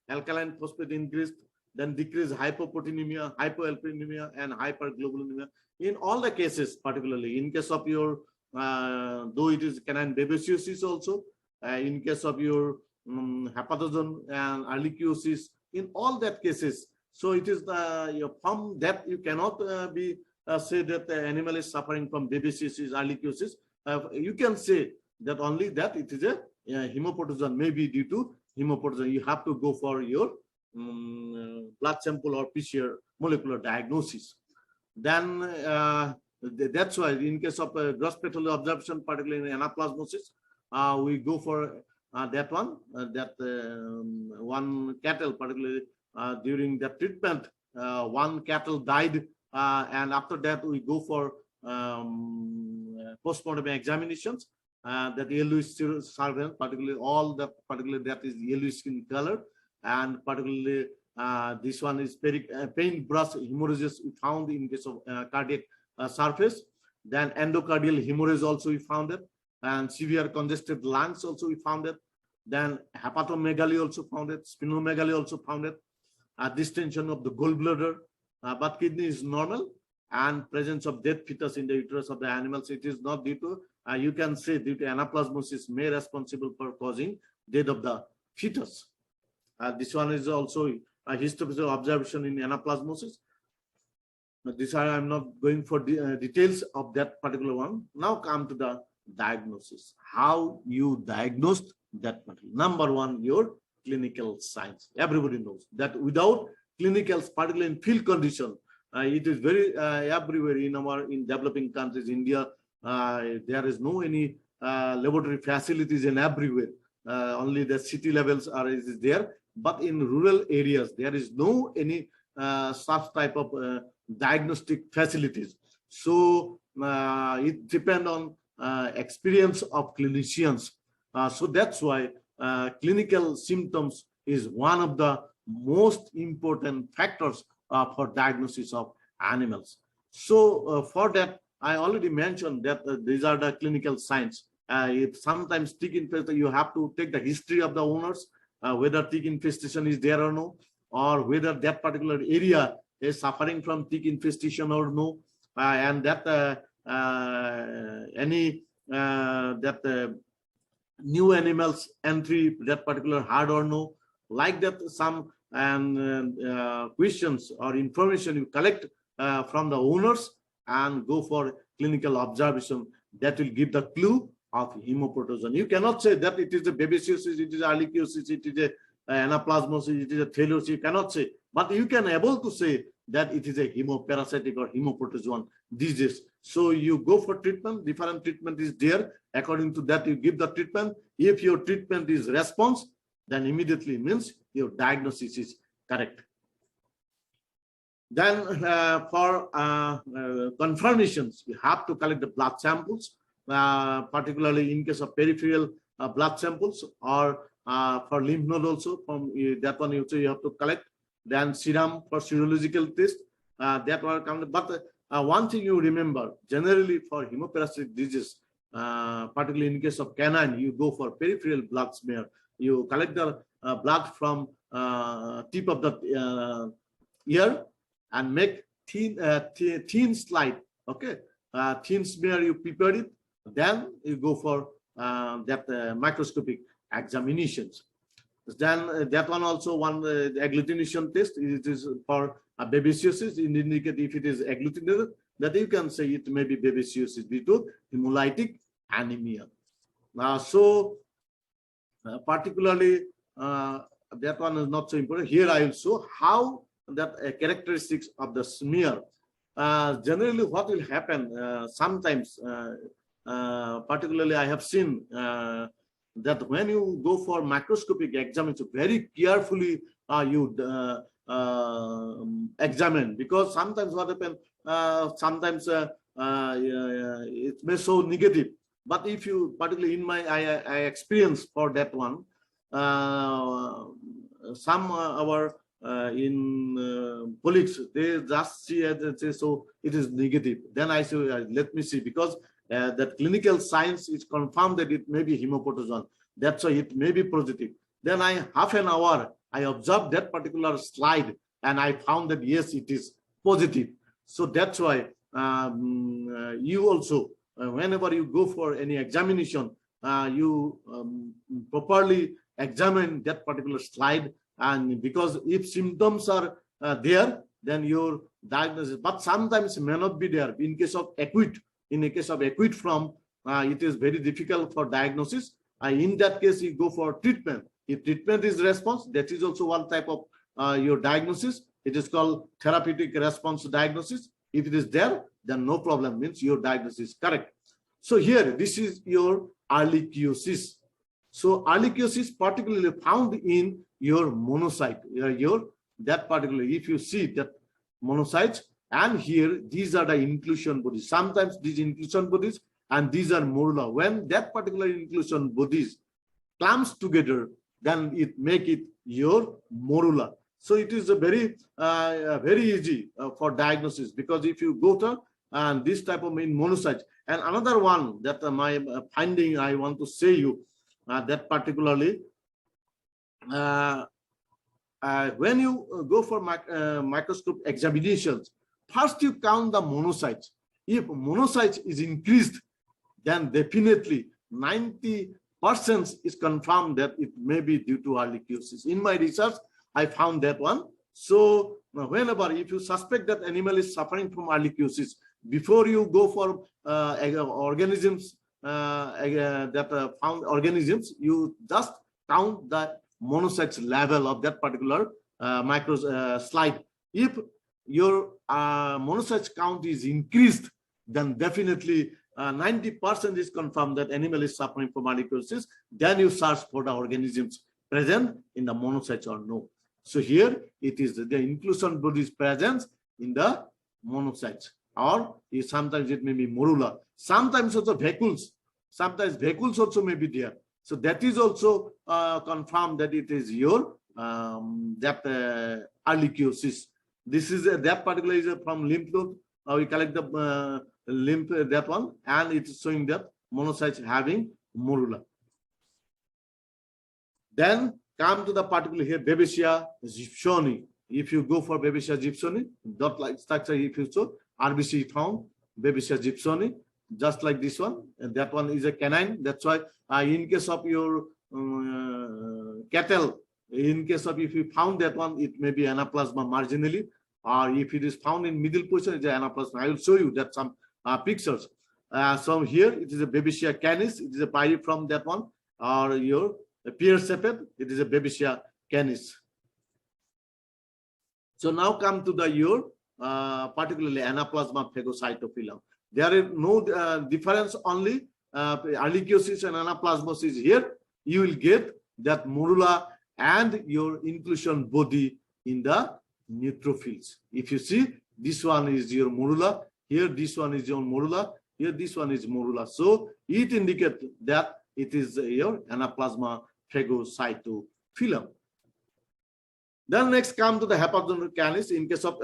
alkaline phosphate increased, then decrease hypoproteinemia, hypoalbuminemia, and hyperglobulinemia. In all the cases, particularly in case of your, though it is canine babesiosis also, in case of your hepatosome and ehrlichiosis, in all that cases, so it is from that you cannot say that the animal is suffering from babesiosis, ehrlichiosis. You can say that only that it is a hemoptysis, maybe due to hemoptysis. You have to go for your blood sample or PCR molecular diagnosis. Then that's why in case of gross pathology observation, particularly in anaplasmosis, we go for that one, one cattle, particularly during the treatment, one cattle died, and after that we go for postmortem examinations. That yellowish servant, particularly all the particularly that is yellowish in color, and particularly this one is paintbrush hemorrhages we found in case of cardiac surface. Then endocardial hemorrhage also we found it, and severe congested lungs also we found it. Then hepatomegaly also found it, splenomegaly also found it. Distension of the gallbladder, but kidney is normal, and presence of dead fetus in the uterus of the animals. It is not due to, you can say due to anaplasmosis may responsible for causing death of the fetus. This one is also a histophysical observation in anaplasmosis. This I'm not going for details of that particular one. Now come to the diagnosis. How you diagnosed that particular. Number one, your clinical signs. Everybody knows that without clinicals, particularly in field condition, it is very everywhere in developing countries, India, there is no any laboratory facilities in everywhere. Only the city levels is there, but in rural areas there is no any such type of diagnostic facilities. So it depends on experience of clinicians. So that's why clinical symptoms is one of the most important factors for diagnosis of animals. So for that, I already mentioned that these are the clinical signs. If sometimes tick infestation, you have to take the history of the owners, whether tick infestation is there or no, or whether that particular area is suffering from tick infestation or no, and that new animals entry that particular herd or no, like that some questions or information you collect from the owners and go for clinical observation that will give the clue of hemoptysis. You cannot say that it is a babesiosis, it is ehrlichiosis, it is a anaplasmosis, it is a theileriosis. You cannot say, but you can able to say that it is a hemoparasitic or hemoptysis disease. So you go for treatment. Different treatment is there. According to that, you give the treatment. If your treatment is response, then immediately means your diagnosis is correct. Then for confirmations, you have to collect the blood samples, particularly in case of peripheral blood samples, or for lymph node also. From that one, you have to collect. Then serum for serological test. That one comes. But one thing you remember, generally for hemoparasitic disease, particularly in case of canine, you go for peripheral blood smear. You collect the blood from tip of the ear and make thin slide. Okay, thin smear, you prepare it. Then you go for microscopic examinations. Then that one also one agglutination test. It is for babesiosis. It indicate if it is agglutinated, that you can say it may be babesiosis due to hemolytic anemia. Particularly that one is not so important. Here I will show how that characteristics of the smear. Generally, what will happen sometimes, particularly I have seen that when you go for microscopic examination, very carefully you examine, because sometimes what happens, sometimes it may show negative. But if you, particularly in my I experience for that one, some our colleagues, they just see it and say, so it is negative. Then I say, let me see, because that clinical science is confirmed that it may be hemoprotozoan. That's why it may be positive. Then half an hour, I observed that particular slide and I found that yes, it is positive. So that's why you also, whenever you go for any examination, you properly examine that particular slide. And because if symptoms are there, then your diagnosis, but sometimes it may not be there. In case of acute, form, it is very difficult for diagnosis. In that case, you go for treatment. If treatment is response, that is also one type of your diagnosis. It is called therapeutic response diagnosis. If it is there, then no problem, means your diagnosis is correct. So here, this is your ehrlichiosis. So ehrlichiosis particularly found in your monocyte, that particularly, if you see that monocytes, and here these are the inclusion bodies. Sometimes these inclusion bodies and these are morula. When that particular inclusion bodies clumps together, then it make it your morula. So it is a very easy for diagnosis, because if you go to this type of monocytes. And another one that my finding I want to say you that particularly when you go for microscope examinations, first you count the monocytes. If monocytes is increased, then definitely 90% is confirmed that it may be due to ehrlichiosis. In my research, I found that one. So whenever if you suspect that animal is suffering from ehrlichiosis, before you go for organisms that found organisms, you just count the monocytes level of that particular slide. If your monocytes count is increased, then definitely 90% is confirmed that animal is suffering from ehrlichiosis. Then you search for the organisms present in the monocytes or no. So here it is the inclusion bodies presence in the monocytes, or sometimes it may be morula. Sometimes also vacuoles. Sometimes vacuoles also may be there. So that is also confirmed that it is your ehrlichiosis. This is that particular is from lymph node. We collect the lymph, that one, and it is showing that monocytes having morula. Then come to the particular here, Babesia gibsoni. If you go for Babesia gibsoni, dot-like structure, if you show RBC found Babesia gibsoni, just like this one. And that one is a canine. That's why in case of your cattle, in case of if you found that one, it may be anaplasma marginally, or if it is found in middle position, it's an anaplasma. I will show you that some pictures. So here it is a Babesia canis. It is a piriform, that one, or your pear-shaped. It is a Babesia canis. So now come to the your particularly anaplasma phagocytophyllum. There is no difference, only ehrlichiosis and anaplasmosis. Here you will get that morula and your inclusion body in the neutrophils. If you see, this one is your morula, here this one is your morula, here this one is morula. So it indicates that it is your anaplasma phagocytophyllum. Then next come to the Hepatozoa canis. In case of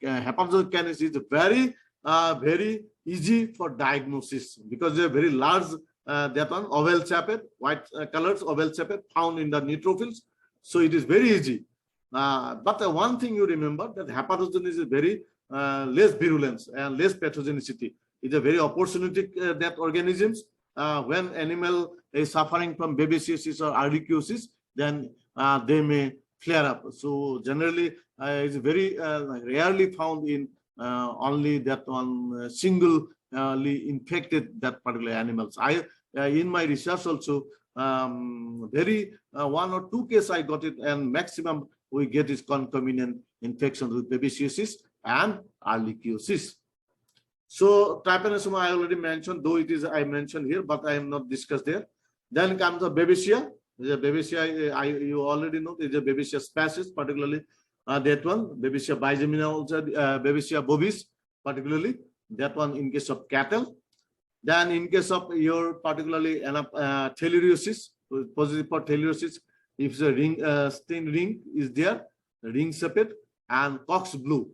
Hepatozoa canis is very easy for diagnosis, because they are very large, that one oval shaped, white colors, oval shaped, found in the neutrophils. So it is very easy. But one thing you remember, that hepatozoa is a very less virulence and less pathogenicity. It's a very opportunistic that organisms. when animal is suffering from babesiosis or ehrlichiosis, then they may flare up. So generally, it's very rarely found in only that one singly infected that particular animals. In my research also, very 1 or 2 cases I got it, and maximum we get is concomitant infections with babesiosis and ehrlichiosis. So trypanosoma I already mentioned, though it is I mentioned here, but I am not discussed there. Then comes the Babesia. The Babesia, you already know, is a Babesia species, particularly that one, Babesia bigemina, also Babesia bovis, particularly that one in case of cattle. Then in case of your particularly theileriosis, positive for theileriosis, if the ring stain ring is there, ring sepet, and cox blue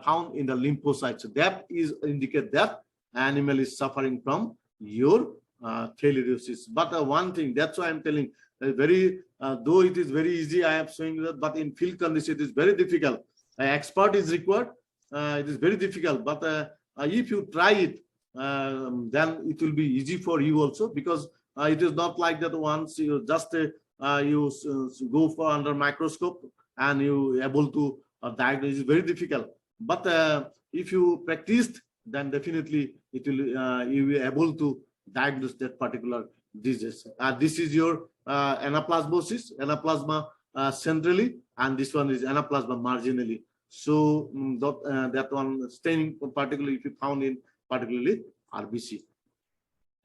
found in the lymphocytes. So that is indicate that animal is suffering from your theileriosis. But one thing, that's why I'm telling, very though it is very easy, I am showing that, but in field condition it is very difficult. Expert is required. It is very difficult. But if you try it, then it will be easy for you also, because it is not like that once you just you go for under microscope and you able to diagnose. It's very difficult. But if you practiced, then definitely it will you will be able to diagnose that particular disease. This is your anaplasmosis, anaplasma centrally, and this one is anaplasma marginally. So that one staining, particularly if you found in particularly RBC.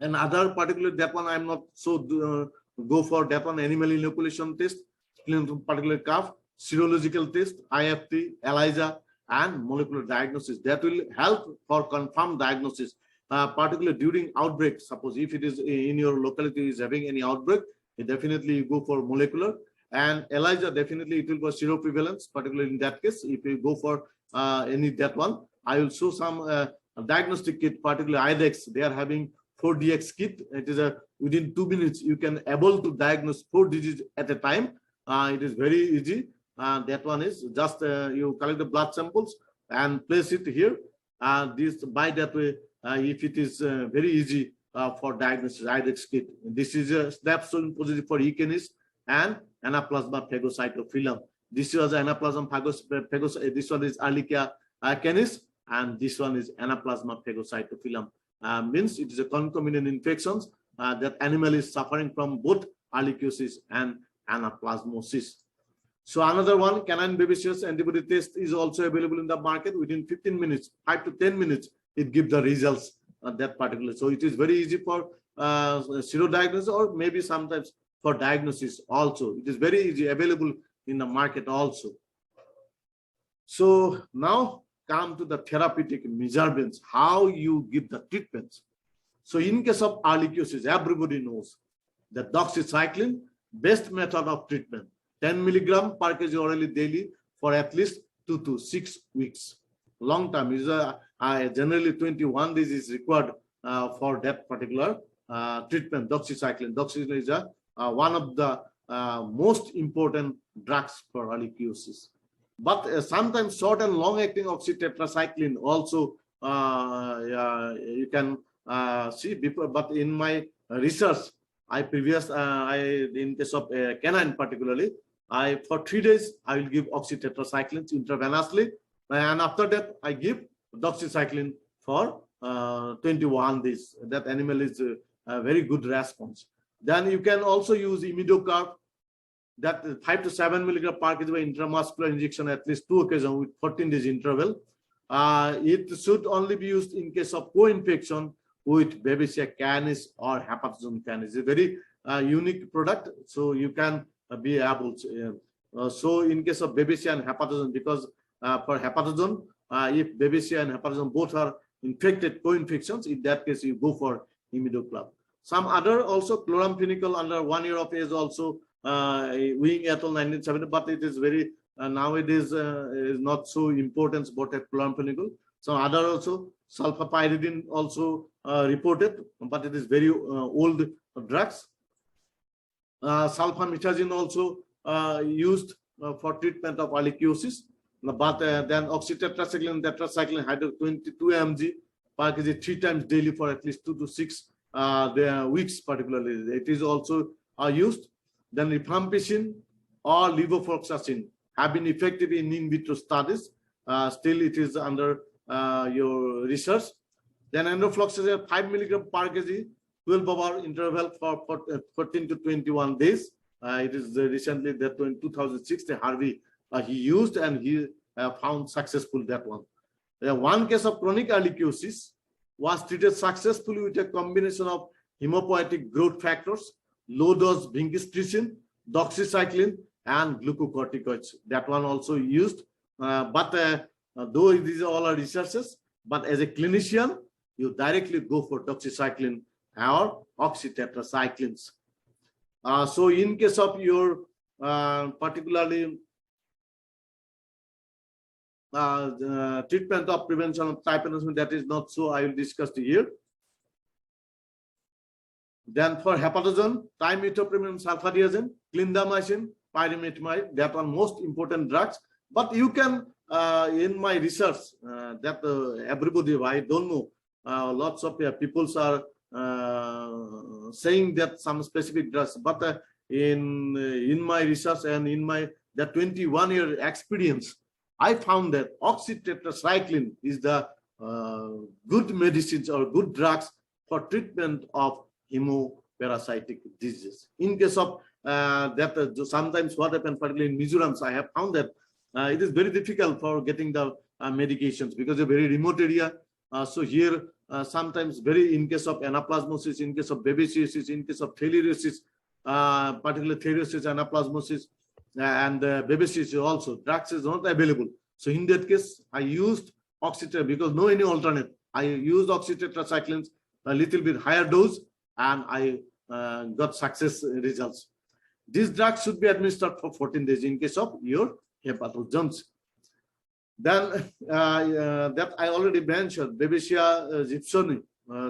And other particularly that one I'm not so go for that one animal inoculation test, particular calf, serological test, IFT, ELISA, and molecular diagnosis. That will help for confirmed diagnosis, particularly during outbreak. Suppose if it is in your locality is having any outbreak, definitely you go for molecular. And ELISA, definitely it will go seroprevalence, particularly in that case. If you go for any that one, I will show some diagnostic kit, particularly IDEX. They are having 4DX kit. It is within 2 minutes you can able to diagnose 4 diseases at a time. It is very easy. That one is just you collect the blood samples and place it here. This by that way, if it is very easy for diagnosis, IDEX kit. This is a snapshot positive for E. canis and Anaplasma phagocytophyllum. This was Anaplasma phagocytophyllum. This one is Ehrlichia canis, and this one is Anaplasma phagocytophyllum. Means it is a concomitant infections that animal is suffering from both ehrlichiosis and anaplasmosis. So another one, canine babesiosis antibody test is also available in the market. Within 15 minutes, 5 to 10 minutes, it gives the results that particular. So it is very easy for serodiagnosis, or maybe sometimes for diagnosis also. It is very easy, available in the market also. So now come to the therapeutic measurements, how you give the treatments. So in case of ehrlichiosis, everybody knows that doxycycline, best method of treatment, 10 milligram per kg orally daily for at least 2 to 6 weeks. Long time is generally 21 days is required for that particular treatment. Doxycycline. Doxycycline is one of the most important drugs for ehrlichiosis. But sometimes short and long-acting oxytetracycline also you can see before. But in my research, in case of canine particularly, for 3 days I will give oxytetracycline intravenously, and after that I give doxycycline for 21 days. That animal is a very good response. Then you can also use imidocarb, that 5 to 7 milligram per kg by intramuscular injection at least 2 occasions with 14 days interval. It should only be used in case of co-infection with Babesia canis or Hepatosome canis. It's a very unique product, so you can be able to. So in case of Babesia and Hepatosome, because for Hepatosome, if Babesia and Hepatosome both are infected co-infections, in that case you go for imidocarb. Some other also chloramphenicol under 1 year of age also, Wing et al. 1970, but it is very nowadays is not so important about chloramphenicol. So other also sulfapyridine also reported, but it is very old drugs. Sulfamethoxam also used for treatment of ehrlichiosis, but then oxytetracycline, tetracycline, 22 mg per kg 3 times daily for at least 2 to 6 the weeks particularly. It is also used. Then rifampicin or levofloxacin have been effective in vitro studies. Still, it is under your research. Then enrofloxacin 5 milligram per kg, 12-hour interval for 14 to 21 days. It is recently that in 2006, Harvey he used and he found successful that one. One case of chronic ehrlichiosis was treated successfully with a combination of hemopoietic growth factors, low-dose vincristine, doxycycline, and glucocorticoids. That one also used. Though these all are researches, but as a clinician, you directly go for doxycycline or oxytetracyclines. So in case of your particularly treatment of prevention of trypanosome, that is not so, I will discuss here. Then for hepatogen, trimethoprim sulfadiazine, clindamycin, pyrimethamine, that are most important drugs. But you can, in my research, that everybody, I don't know, lots of people are saying that some specific drugs, but in my research and in my 21-year experience, I found that oxytetracycline is the good medicines or good drugs for treatment of hemoparasitic diseases. In case of sometimes what happens, particularly in Mizoram, I have found that it is very difficult for getting the medications because it's a very remote area. So here, sometimes in case of anaplasmosis, in case of babesiosis, in case of theileriosis, particularly theileriosis, anaplasmosis, and babesiosis also, drugs is not available. So in that case, I used oxytetracycline because no any alternate. I used oxytetracyclines a little bit higher dose, and I got success results. These drugs should be administered for 14 days in case of your hepatogens. Then that I already mentioned, Babesia gibsoni,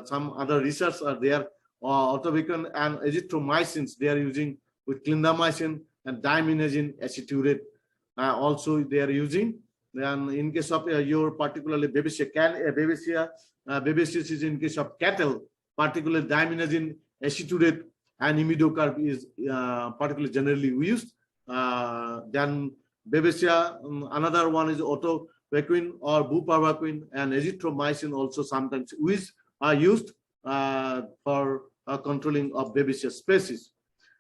some other research are there, autobicon and azithromycins they are using with clindamycin and diamine aceturate. Also they are using. Then in case of your particularly babesia is in case of cattle, particularly diamine aceturate and imidocarb is particularly generally used. Then babesia, another one is otovequin or buparvaquin, and azithromycin also sometimes are used for controlling of babesia species.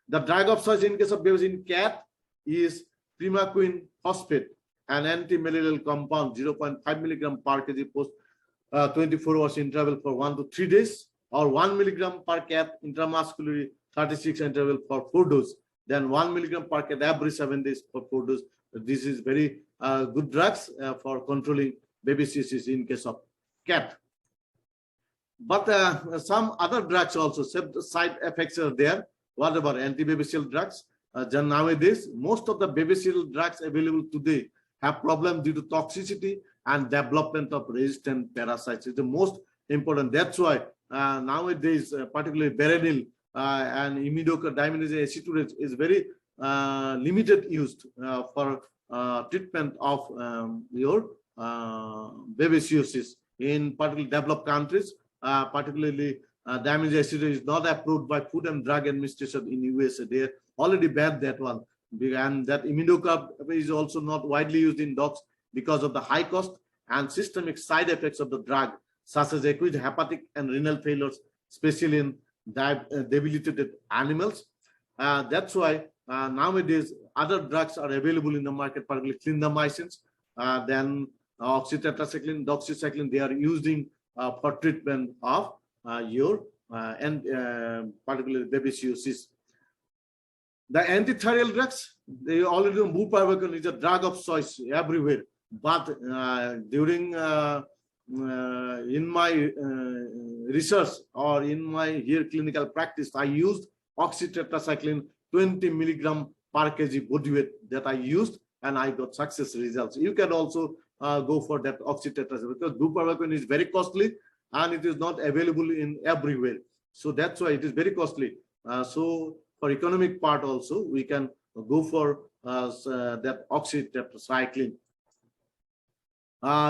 The drug of choice in case of babesia in cat is primaquine phosphate, an anti-malarial compound 0.5 milligram per kg post 24 hours interval for 1 to 3 days, or 1 milligram per cat intramuscularly 36 interval for 4 doses, then 1 milligram per cat every 7 days for 4 doses. This is very good drugs for controlling babesiosis in case of cat. But some other drugs also, side effects are there. What about anti-babesial drugs? Nowadays, most of the babesial drugs available today have problems due to toxicity and development of resistant parasites. It's the most important. That's why nowadays, particularly Berenil and imidocarb diamine aceturate is very limited used for treatment of your babesiosis in particularly developed countries. Particularly diamine aceturate is not approved by Food and Drug Administration in USA. They already banned that one, and that imidocarb is also not widely used in dogs because of the high cost and systemic side effects of the drug, such as acute hepatic and renal failures, especially in debilitated animals. That's why nowadays other drugs are available in the market, particularly clindamycins, then oxytetracycline, doxycycline. They are using for treatment of your particularly babesiosis. The antidiarrheal drugs, they already know buparvaquin is a drug of choice everywhere. But during in my research or in my here clinical practice, I used oxytetracycline 20 milligram per kg body weight that I used, and I got success results. You can also go for that oxytetracycline because buparvaquin is very costly and it is not available in everywhere. So that's why it is very costly. So for economic part also, we can go for that oxytetracycline.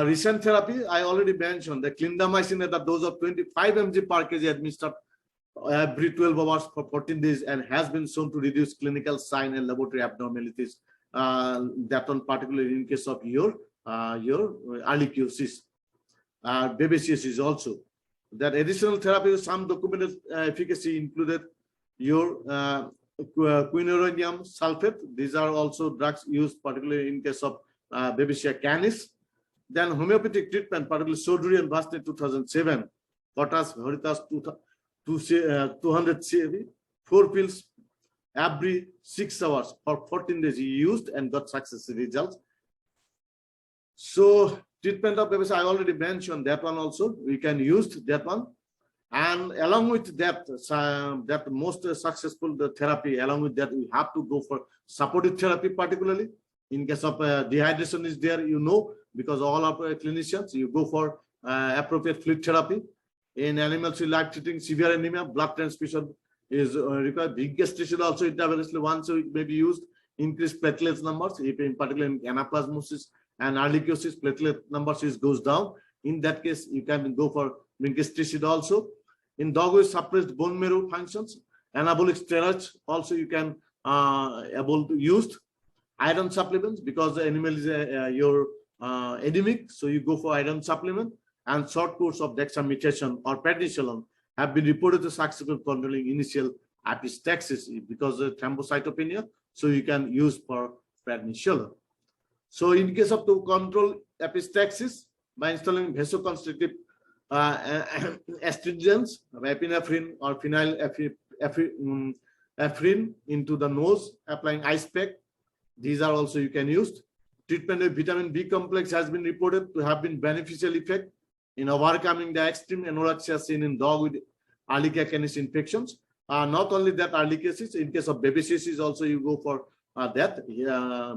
Recent therapy, I already mentioned the clindamycin at the dose of 25 mg per kg administered every 12 hours for 14 days and has been shown to reduce clinical sign and laboratory abnormalities. That one particularly in case of your ehrlichiosis, babesiosis also. That additional therapy with some documented efficacy included your quinidinium sulfate. These are also drugs used particularly in case of Babesia canis. Then homeopathic treatment, particularly Soduri and Vastin 2007, Potas Veritas 200 cv, 4 pills every 6 hours for 14 days he used and got successful results. So treatment of Babesia, I already mentioned that one also. We can use that one. And along with that, that most successful therapy, along with that, we have to go for supportive therapy, particularly in case of dehydration is there, you know, because all of clinicians, you go for appropriate fluid therapy. In animals with life-threatening severe anemia, blood transfusion is required. Big gastration also intravenously once a week may be used. Increased platelet numbers, if in particular in anaplasmosis and ehrlichiosis, platelet numbers goes down. In that case, you can go for vincristine also. In dog with suppressed bone marrow functions, anabolic steroids also you can able to use. Iron supplements because the animal is your anemic, so you go for iron supplement. And short course of dexamethasone or prednisolone have been reported to successful controlling initial epistaxis because of thrombocytopenia, so you can use for prednisolone. So in case of to control epistaxis by installing vasoconstrictive astringents, epinephrine or phenylephrine into the nose, applying ice pack. These are also you can use. Treatment with vitamin B complex has been reported to have been beneficial effect in overcoming the extreme anorexia seen in dog with Ehrlichia canis infections. Not only that, Ehrlichiosis, in case of babesiosis also you go for that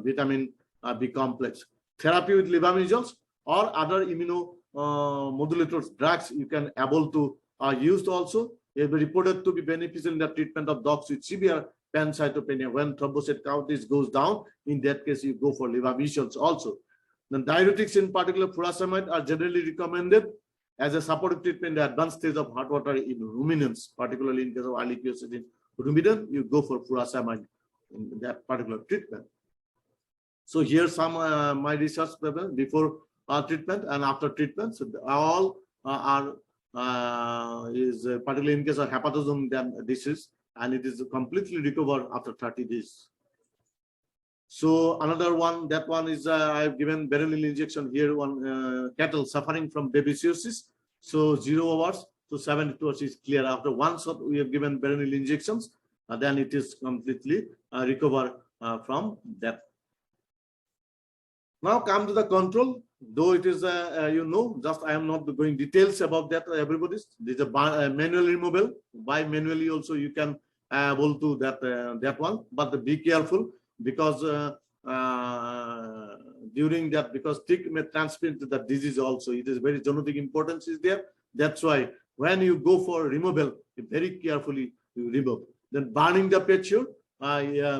vitamin B complex. Therapy with levomisols or other immunomodulators drugs you can able to use also. They have been reported to be beneficial in the treatment of dogs with severe pancytopenia. When thrombocyte count goes down, in that case you go for levomisols also. The diuretics, in particular furosemide, are generally recommended as a supportive treatment in the advanced stage of hot water in ruminants, particularly in case of ehrlichiosis in ruminant, you go for furosemide in that particular treatment. So here some my research paper before treatment and after treatment. So all is particularly in case of hepatosome disease, and it is completely recovered after 30 days. So another one, that one is I've given Beryl injection here. One cattle suffering from babesiosis. So 0 hours to 72 hours is clear. After one shot, we have given Beryl injections, then it is completely recovered from that. Now come to the control. Though it is you know, just I am not going details about that. Everybody's there's a manual removal. By manually also you can able to that one, but be careful. Because during that, because tick may transmit the disease also, it is very genetic importance is there. That's why when you go for removal, very carefully you remove. Then burning the picture,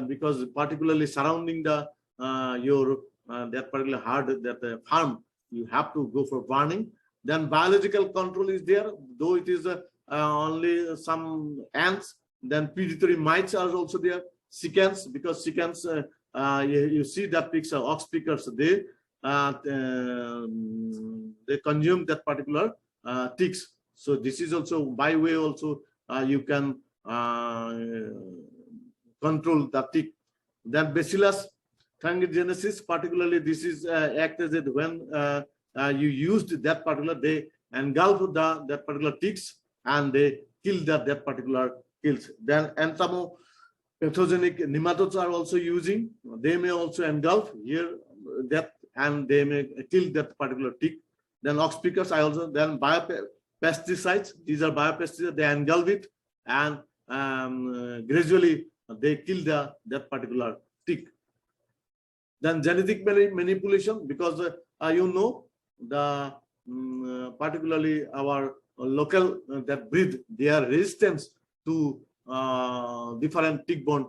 because particularly surrounding the your that particular hard that farm, you have to go for burning. Then biological control is there, though it is only some ants. Then predatory mites are also there. Chickens, because chickens, you see that picture, ox pickers, they consume that particular ticks. So this is also by way also you can control the tick. Then Bacillus thuringiensis, particularly this is act as it when you used that particular, they engulf that particular ticks and they kill that particular kills. Then pathogenic nematodes are also using. They may also engulf here that and they may kill that particular tick. Then ox pickers, I also then biopesticides. These are biopesticides. They engulf it and gradually they kill that particular tick. Then genetic manipulation, because you know the particularly our local that breed, they are resistant to different tick-borne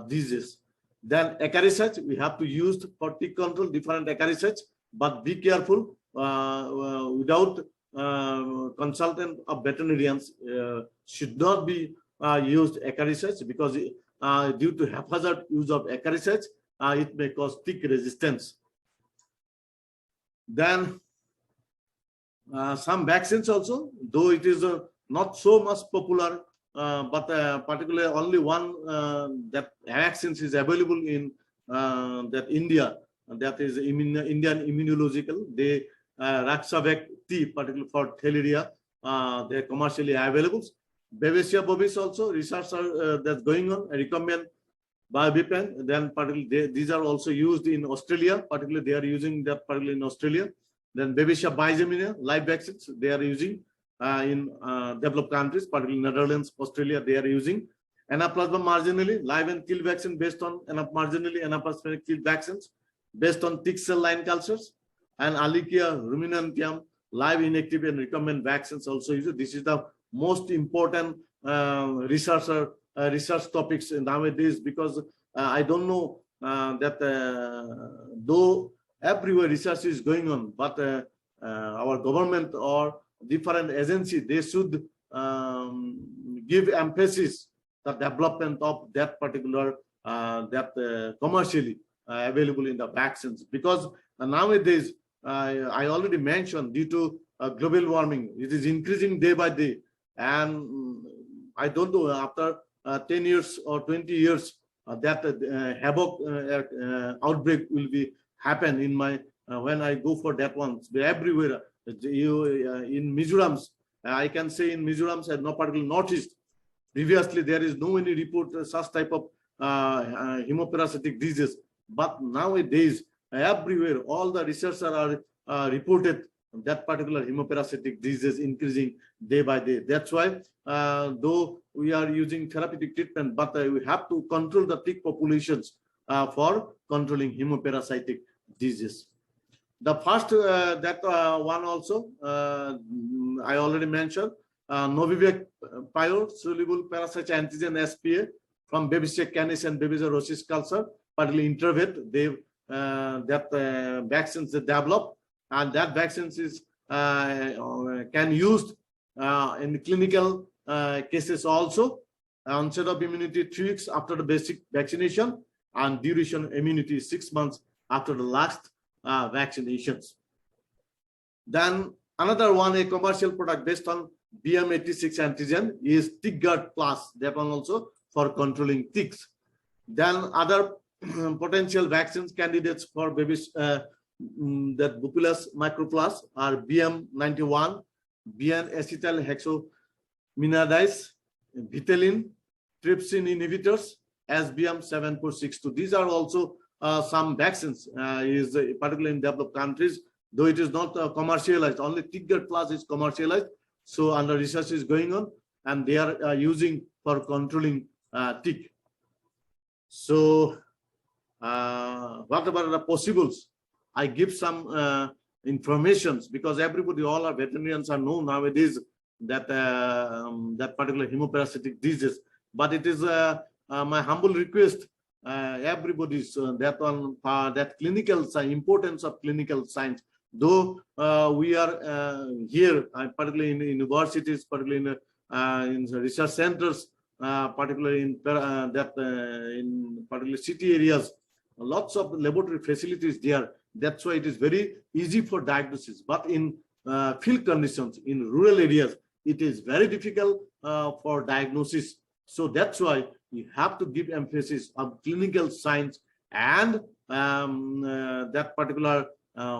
diseases. Then acaricides, we have to use for tick control different acaricides, but be careful without consultant of veterinarians should not be used acaricides, because due to haphazard use of acaricides, it may cause tick resistance. Then some vaccines also, though it is not so much popular, but particularly only one that vaccines is available in that India, that is Indian Immunological. They Raxavec T, particularly for theileria, they are commercially available. Babesia bovis also research that's going on. I recommend Biobepan. Then particularly these are also used in Australia. Particularly they are using that particularly in Australia. Then Babesia bigemina live vaccines they are using in developed countries, particularly Netherlands, Australia. They are using Anaplasma marginally live and kill vaccine based on marginally anaplasmatic kill vaccines based on tick cell line cultures, and Alicia ruminantium live inactive and recombinant vaccines also used. This is the most important research topics nowadays, because I don't know that though everywhere research is going on, but our government or different agency, they should give emphasis the development of that particular commercially available in the vaccines, because nowadays I already mentioned, due to global warming, it is increasing day by day, and I don't know after 10 years or 20 years that havoc outbreak will be happen in my when I go for that one. Everywhere in Mizoram, I can say in Mizoram and no particular Northeast, previously there is no any report such type of hemoparasitic disease, but nowadays everywhere all the researchers are reported that particular hemoparasitic disease increasing day by day. That's why though we are using therapeutic treatment, but we have to control the tick populations for controlling hemoparasitic disease. The first one also I already mentioned, Novivec Pio soluble parasite antigen SPA from Babesia canis and Babesia rossis culture, particularly Intravet. They vaccines they develop, and that vaccines is can used in clinical cases also. Onset of immunity 3 weeks after the basic vaccination, and duration immunity 6 months after the last vaccinations. Then another one, a commercial product based on BM86 antigen is TickGuard Plus, that one also for controlling ticks. Then other potential vaccines candidates for babies that Bucillus microplus are BM91, BN acetyl hexominidase, Vitelin, trypsin inhibitors, SBM7462. These are also some vaccines is particularly in developed countries, though it is not commercialized. Only TickGuard Plus is commercialized. So under research is going on, and they are using for controlling tick. So what about the possibles? I give some informations, because everybody, all our veterinarians are known nowadays that that particular hemoparasitic disease. But it is my humble request, everybody's that one that clinical science, importance of clinical science. Though we are here, particularly in universities, particularly in research centers, particularly in in particular city areas, lots of laboratory facilities there. That's why it is very easy for diagnosis. But in field conditions, in rural areas, it is very difficult for diagnosis. So that's why you have to give emphasis on clinical science and that particular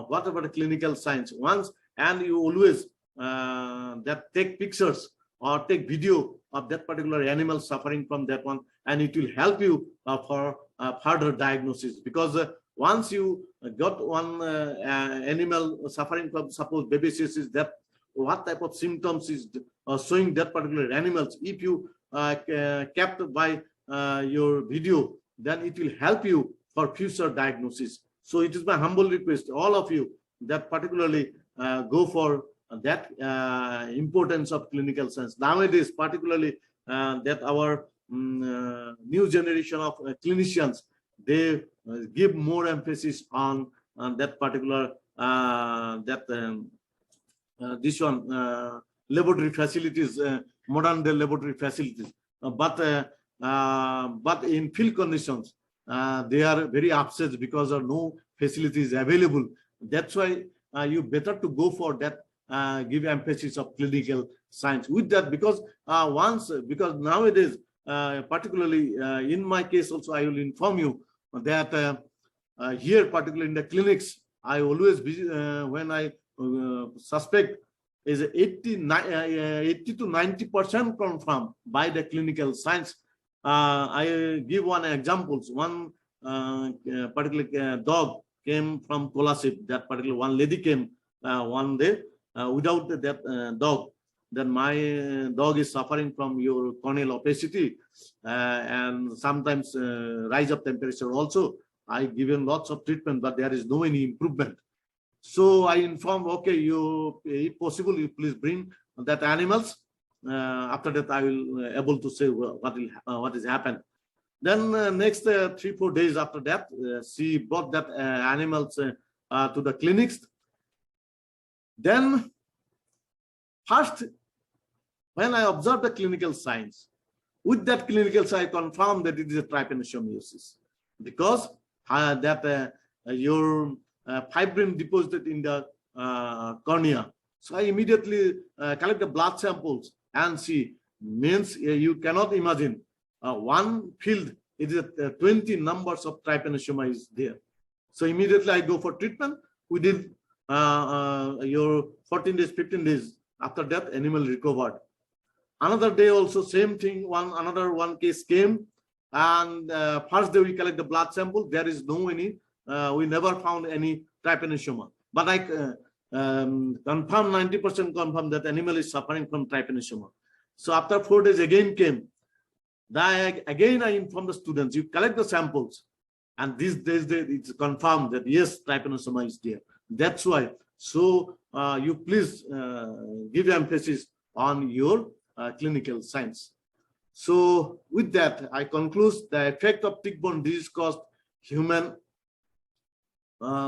whatever the clinical science once, and you always that take pictures or take video of that particular animal suffering from that one, and it will help you for further diagnosis. Because once you got one animal suffering from, suppose babesiosis, that what type of symptoms is showing that particular animals, if you kept by your video, then it will help you for future diagnosis. So it is my humble request, all of you, that particularly go for that importance of clinical science. Nowadays, particularly that our new generation of clinicians, they give more emphasis on that particular this one laboratory facilities, modern day laboratory facilities, but in field conditions they are very upset because of no facilities available. That's why you better to go for that, give emphasis of clinical science with that, because because nowadays, particularly in my case also, I will inform you that here, particularly in the clinics, I always when I suspect is 80 to 90% confirmed by the clinical science. I give one examples. One particular dog came from Kolasip. That particular one lady came one day without that dog. Then my dog is suffering from your corneal opacity and sometimes rise of temperature also. I given lots of treatment, but there is no any improvement. So I informed, okay, you, if possible, you please bring that animals. After that, I will able to say what is happened. Then next 3-4 days after that, she brought that animals to the clinics. Then first, when I observed the clinical signs, with that clinical sign, I confirmed that it is a trypanosomiasis, because your fibrin deposited in the cornea. So I immediately collect the blood samples and see. Means you cannot imagine one field, it is 20 numbers of trypanosoma is there. So immediately I go for treatment. Within your 14 days, 15 days after that, animal recovered. Another day also same thing. Another one case came, and first day we collect the blood sample. There is no any. We never found any trypanosoma. But I confirm 90% confirm that animal is suffering from trypanosoma. So after 4 days again came. Again I inform the students, you collect the samples, and these days it's confirmed that yes, trypanosoma is there. That's why. So you please give emphasis on your clinical science. So with that, I conclude the effect of tick-borne disease caused human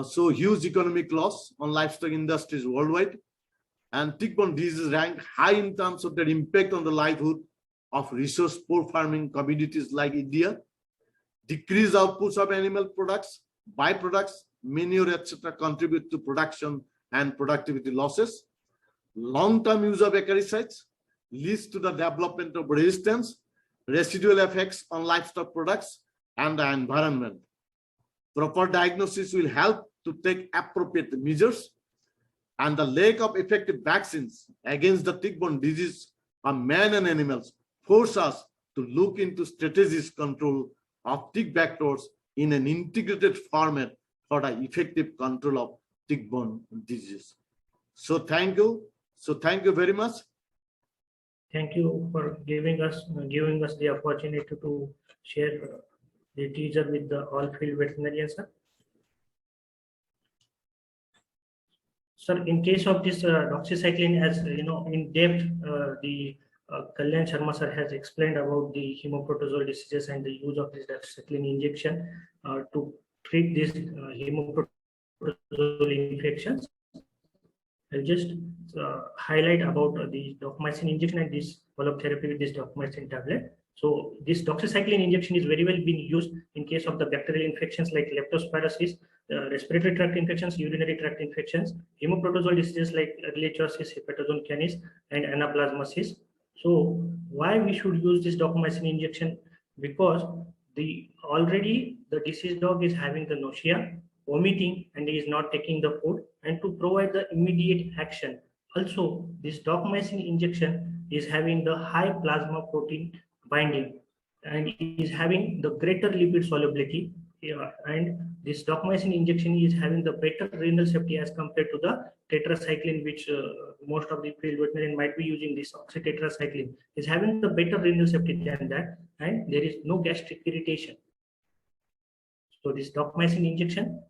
so huge economic loss on livestock industries worldwide, and tick-borne diseases rank high in terms of their impact on the livelihood of resource-poor farming communities like India. Decreased outputs of animal products, byproducts, manure, etc. contribute to production and productivity losses. Long-term use of acaricides leads to the development of resistance, residual effects on livestock products and the environment. Proper diagnosis will help to take appropriate measures, and the lack of effective vaccines against the tick-borne disease on man and animals force us to look into strategic control of tick vectors in an integrated format for the effective control of tick-borne disease. So thank you. So thank you very much. Thank you for giving us the opportunity to share the teaser with the all field veterinarians, sir. Sir, in case of this doxycycline, as you know, in depth, the Kalyan Sharma sir has explained about the hemoprotozoal diseases and the use of this doxycycline injection to treat these hemoprotozoal infections. I'll just highlight about the dopamycin injection and this follow-up therapy with this dopamycin tablet. So this doxycycline injection is very well being used in case of the bacterial infections like leptospirosis, respiratory tract infections, urinary tract infections, hemoprotozoal diseases like ehrlichiosis, hepatozone canis, and anaplasmosis. So why we should use this dopamycin injection? Because already the deceased dog is having the nausea, vomiting, and he is not taking the food, and to provide the immediate action. Also, this dopamycin injection is having the high plasma protein binding and is having the greater lipid solubility, and this dopamycin injection is having the better renal safety as compared to the tetracycline, which most of the field veterinarian might be using. This oxytetracycline is having the better renal safety than that, and there is no gastric irritation. So this dopamycin injection,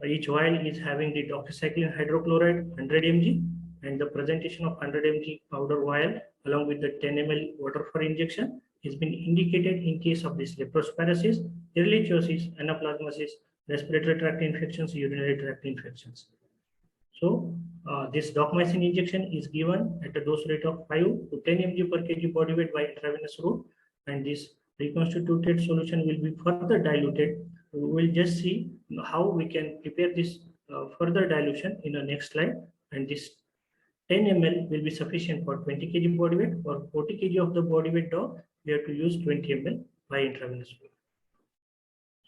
each vial is having the doxycycline hydrochloride 100 mg, and the presentation of 100 mg powder vial along with the 10 ml water for injection has been indicated in case of this leptospirosis, ehrlichiosis, anaplasmosis, respiratory tract infections, urinary tract infections. So this dopamine injection is given at a dose rate of 5 to 10 mg per kg body weight by intravenous route, and this reconstituted solution will be further diluted. We will just see how we can prepare this further dilution in the next slide, and this 10 ml will be sufficient for 20 kg body weight. For 40 kg of the body weight dog, we have to use 20 ml by intravenous route.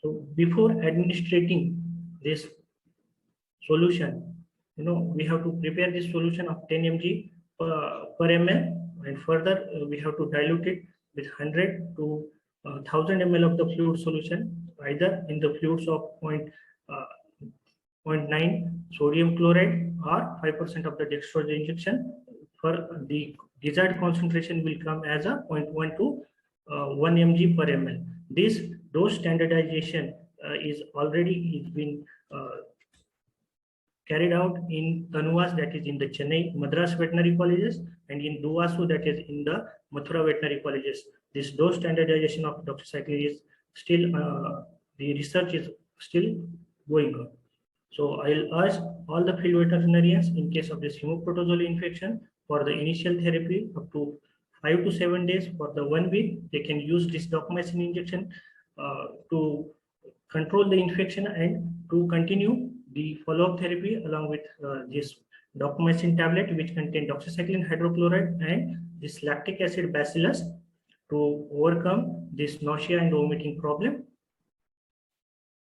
So before administrating this solution, we have to prepare this solution of 10 mg per ml, and further we have to dilute it with 100 to 1000 ml of the fluid solution, either in the fluids of 0.9 sodium chloride or 5% of the dextrose injection. For the desired concentration will come as a 0.1 to 1 mg per ml. This dose standardization is already been carried out in Tanuvas, that is in the Chennai Madras veterinary colleges, and in Duwasu, that is in the Mathura veterinary colleges. This dose standardization of doxycycline is still, the research is still going on. So I'll urge all the field veterinarians, in case of this hemoprodosol infection, for the initial therapy up to 5 to 7 days, for the 1 week, they can use this dopamine injection to control the infection and to continue the follow-up therapy along with this dopamine tablet, which contain doxycycline hydrochloride and this lactic acid bacillus, to overcome this nausea and vomiting problem.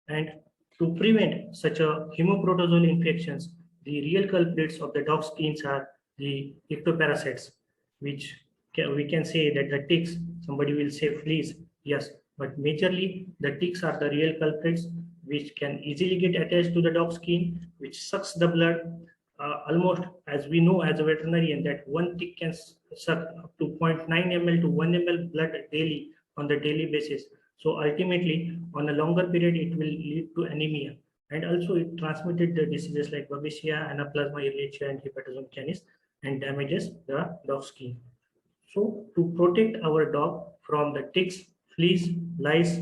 And to prevent such a hemoprodosol infections, the real culprits of the dog skins are the ectoparasites, which we can say that the ticks, somebody will say fleas, yes, but majorly the ticks are the real culprits, which can easily get attached to the dog skin, which sucks the blood. Almost, as we know as a veterinarian, that one tick can suck up to 0.9 ml to 1 ml blood daily on the daily basis. So ultimately, on a longer period, it will lead to anemia, and also it transmitted the diseases like Babesia, Anaplasma ehrlichia, and Hepatosome canis, and damages the dog skin. So to protect our dog from the ticks, fleas, lice,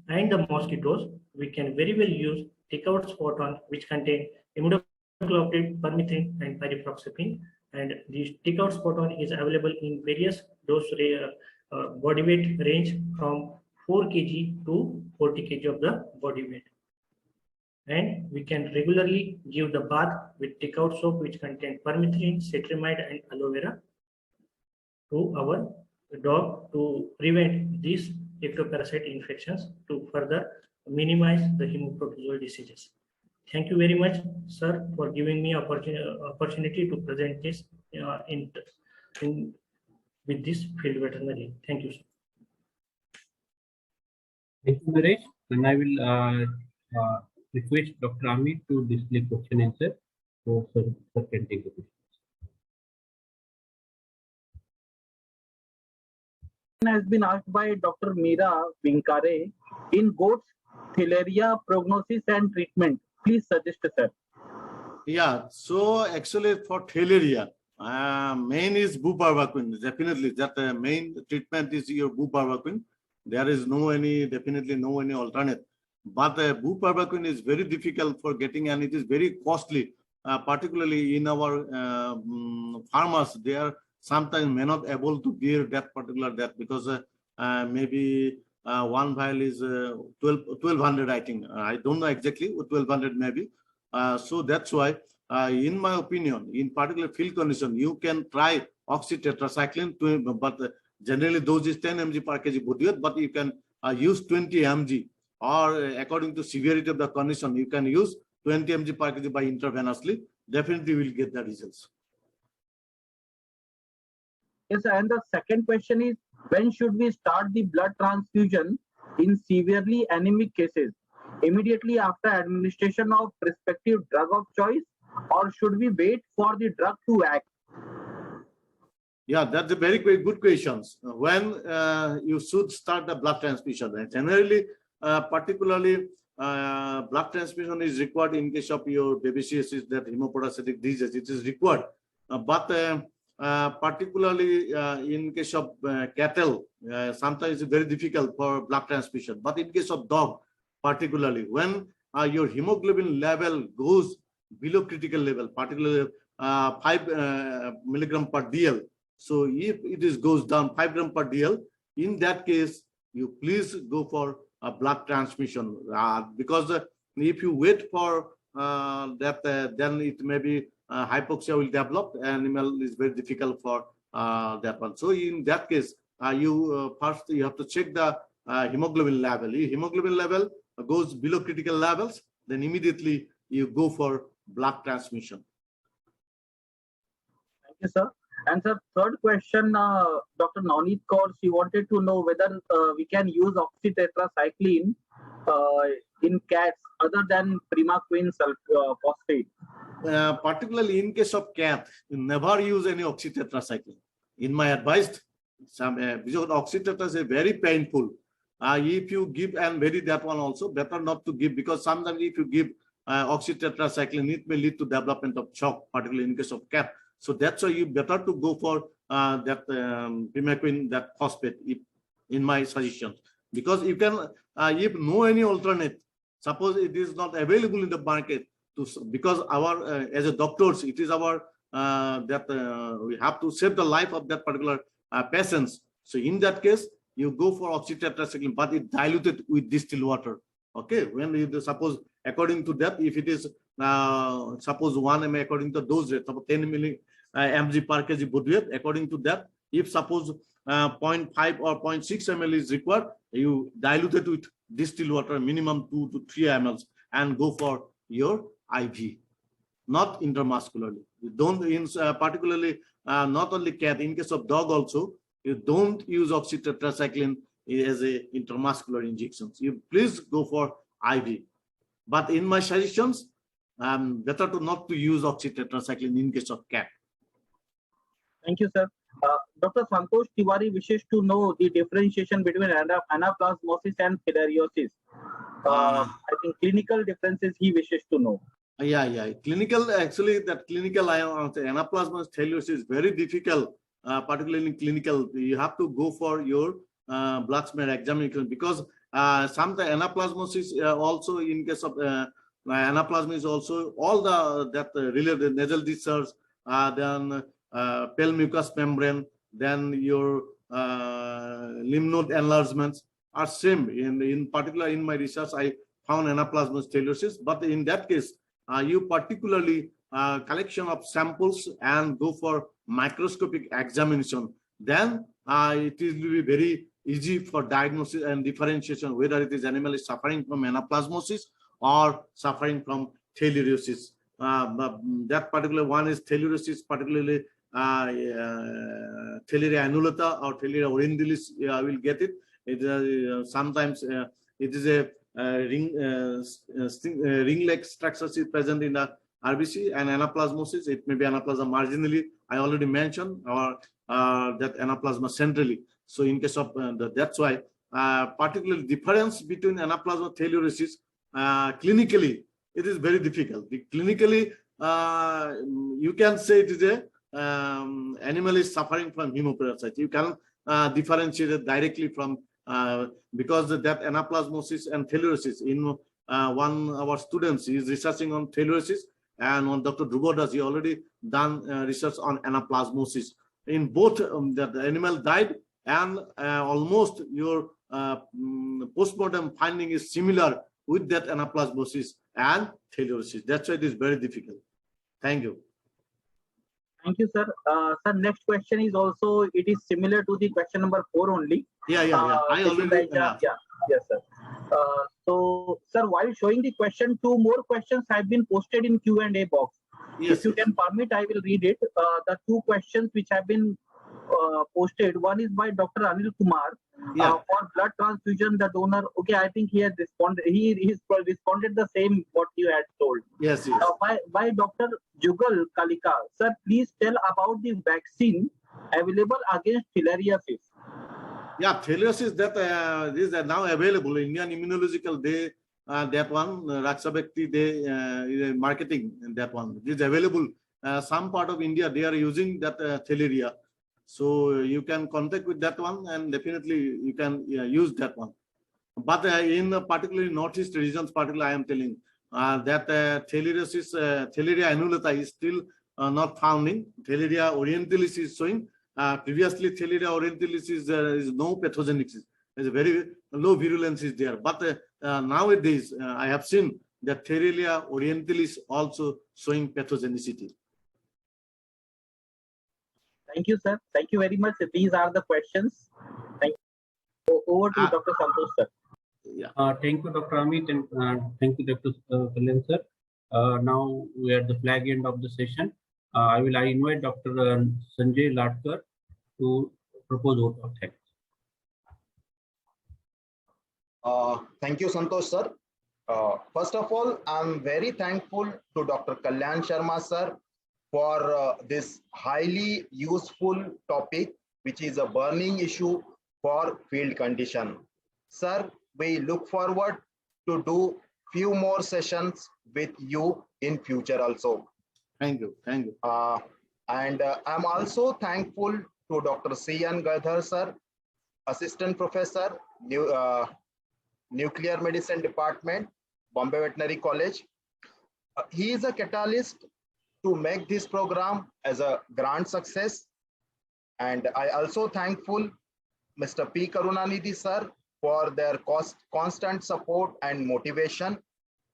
and the mosquitoes, we can very well use Tick-Out Spot-On, which contain imidacloprid, permethrin, and pyriproxypine. And the Tick-Out Spot-On is available in various dose body weight range from 4 kg to 40 kg of the body weight. And we can regularly give the bath with Tick-Out soap, which contain permethrin, cetrimide, and aloe vera to our dog to prevent these ectoparasite infections, to further minimize the hemoprodosal diseases. Thank you very much, sir, for giving me opportunity to present this with this field veterinary. Thank you, sir. Thank you, Naresh. And I will request Dr. Amit to display question answer. So, sir can take the question. Has been asked by Dr. Meera Vinkare. In goats, filaria prognosis and treatment. Please suggest, sir. Yeah, so actually for filaria, main is buparvaquine. Definitely, that main treatment is your buparvaquine. There is definitely no any alternate. But buparvaquine is very difficult for getting, and it is very costly, particularly in our farmers. They are sometimes may not able to give that particular because maybe one vial is 1200, I think. I don't know exactly, 1200 maybe. So that's why, in my opinion, in particular field condition, you can try oxytetracycline, but generally dose is 10 mg per kg body weight, but you can use 20 mg, or according to severity of the condition, you can use 20 mg per kg by intravenously. Definitely will get the results. Yes, and the second question is, when should we start the blood transfusion in severely anemic cases? Immediately after administration of respective drug of choice, or should we wait for the drug to act? Yeah, that's a very good question. When you should start the blood transfusion? And generally, particularly, blood transfusion is required in case of your babesiosis, that hemoprodostic disease. It is required, particularly in case of cattle, sometimes it's very difficult for blood transfusion. But in case of dog, particularly when your hemoglobin level goes below critical level, particularly 5 milligram per DL. So if it is goes down 5 gram per DL, in that case, you please go for a blood transmission, because if you wait for that, then it may be hypoxia will develop. Animal is very difficult for that one. So in that case, first you have to check the hemoglobin level. If hemoglobin level goes below critical levels, then immediately you go for blood transmission. Thank you, sir. And sir, third question, Dr. Navneet Kaur, she wanted to know whether we can use oxytetracycline in cats other than primaquine phosphate. Particularly in case of cat, you never use any oxytetracycline. In my advice, because oxytetracycline is very painful. If you give and vary that one also, better not to give, because sometimes if you give oxytetracycline, it may lead to development of shock, particularly in case of cat. So that's why you better to go for that primaquine, that phosphate, in my suggestions. Because you can, if no any alternate, suppose it is not available in the market, because our as a doctors, it is our we have to save the life of that particular patients. So in that case, you go for oxytetracycline, but it diluted with distilled water. Okay, when you suppose according to that, if it is suppose 1 ml according to dose rate, suppose 10 mg per kg body weight, according to that, if suppose 0.5 or 0.6 ml is required, you dilute it with distilled water, minimum 2 to 3 ml, and go for your IV, not intramuscularly. You don't, particularly not only cat, in case of dog also, you don't use oxytetracycline as a intramuscular injections. You please go for IV. But in my suggestions, better to not to use oxytetracycline in case of cat. Thank you, sir. Dr. Santosh Tiwari wishes to know the differentiation between anaplasmosis and filariasis. I think clinical differences he wishes to know. Yeah. Clinical, actually, that clinical anaplasmosis filariasis is very difficult, particularly in clinical. You have to go for your blood smear examination, because sometimes anaplasmosis also, in case of anaplasma, is also all that related nasal discharge, then pale mucous membrane, then your lymph node enlargements are same. In particular, in my research, I found anaplasmosis filariasis, but in that case, you particularly collection of samples and go for microscopic examination. Then it will be very easy for diagnosis and differentiation whether it is animal is suffering from anaplasmosis or suffering from filariasis. That particular one is filariasis, particularly Theileria annulata or Theileria orindilis. Will get it. It sometimes it is a ring-like structure is present in the RBC, and anaplasmosis, it may be anaplasma marginally. I already mentioned, or that anaplasma centrally. So in case of that's why particular difference between anaplasma filariasis clinically, it is very difficult. Clinically, you can say it is a animal is suffering from hemoparasite. You cannot differentiate it directly from because that anaplasmosis and filariasis. In one of our students is researching on filariasis, and on Dr. Dhruvodas, he already done research on anaplasmosis. In both, the animal died, and almost your postmortem finding is similar with that anaplasmosis and filariasis. That's why it is very difficult. Thank you. Thank you, sir. Sir, next question is also, it is similar to the question number 4 only. Yeah. I already. Yes, sir. So, sir, while showing the question, 2 more questions have been posted in Q&A box. Yes, if you can permit, I will read it. The 2 questions which have been posted. One is by Dr. Anil Kumar for blood transfusion. The donor, okay, I think he has responded. He responded the same what you had told. Yes. By Dr. Jugal Kalika. Sir, please tell about the vaccine available against filariasis. Yeah, filariasis that is now available. Indian Immunological Day, that one, Raksha Bhakti Day is marketing that one. It is available. Some part of India, they are using that filaria. So you can contact with that one, and definitely you can use that one. But in particularly Northeast regions, particularly I am telling, that Theileria annulata is still not found in. Theileria orientalis is showing. Previously, Theileria orientalis is no pathogenesis. There's a very low virulence is there. But nowadays, I have seen that Theileria orientalis also showing pathogenicity. Thank you, sir. Thank you very much. These are the questions. Thank you. Over to Dr. Santosh, sir. Thank you, Dr. Amit, and thank you, Dr. Kalyan, sir. Now we are at the flag end of the session. I invite Dr. Sanjay Latkar to propose vote of thanks. Thank you, Santosh, sir. First of all, I'm very thankful to Dr. Kalyan Sharma, sir, for this highly useful topic, which is a burning issue for field condition. Sir, we look forward to do few more sessions with you in future also. Thank you. Thank you. And I'm also thankful to Dr. C.N. Gadhar, sir, Assistant Professor, Nuclear Medicine Department, Bombay Veterinary College. He is a catalyst to make this program as a grand success. And I also thankful Mr. P. Karunanidhi, sir, for their constant support and motivation.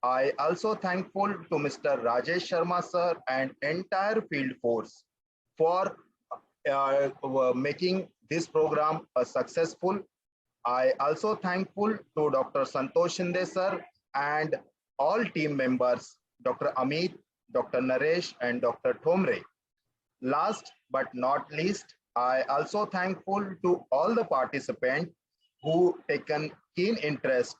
I also thankful to Mr. Rajesh Sharma, sir, and entire field force for making this program successful. I also thankful to Dr. Santosh Shinde, sir, and all team members, Dr. Amit, Dr. Naresh, and Dr. Thomre. Last but not least, I also thankful to all the participants who taken keen interest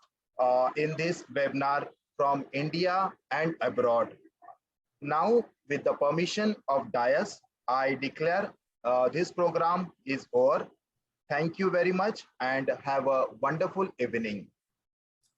in this webinar from India and abroad. Now, with the permission of Dais, I declare this program is over. Thank you very much and have a wonderful evening.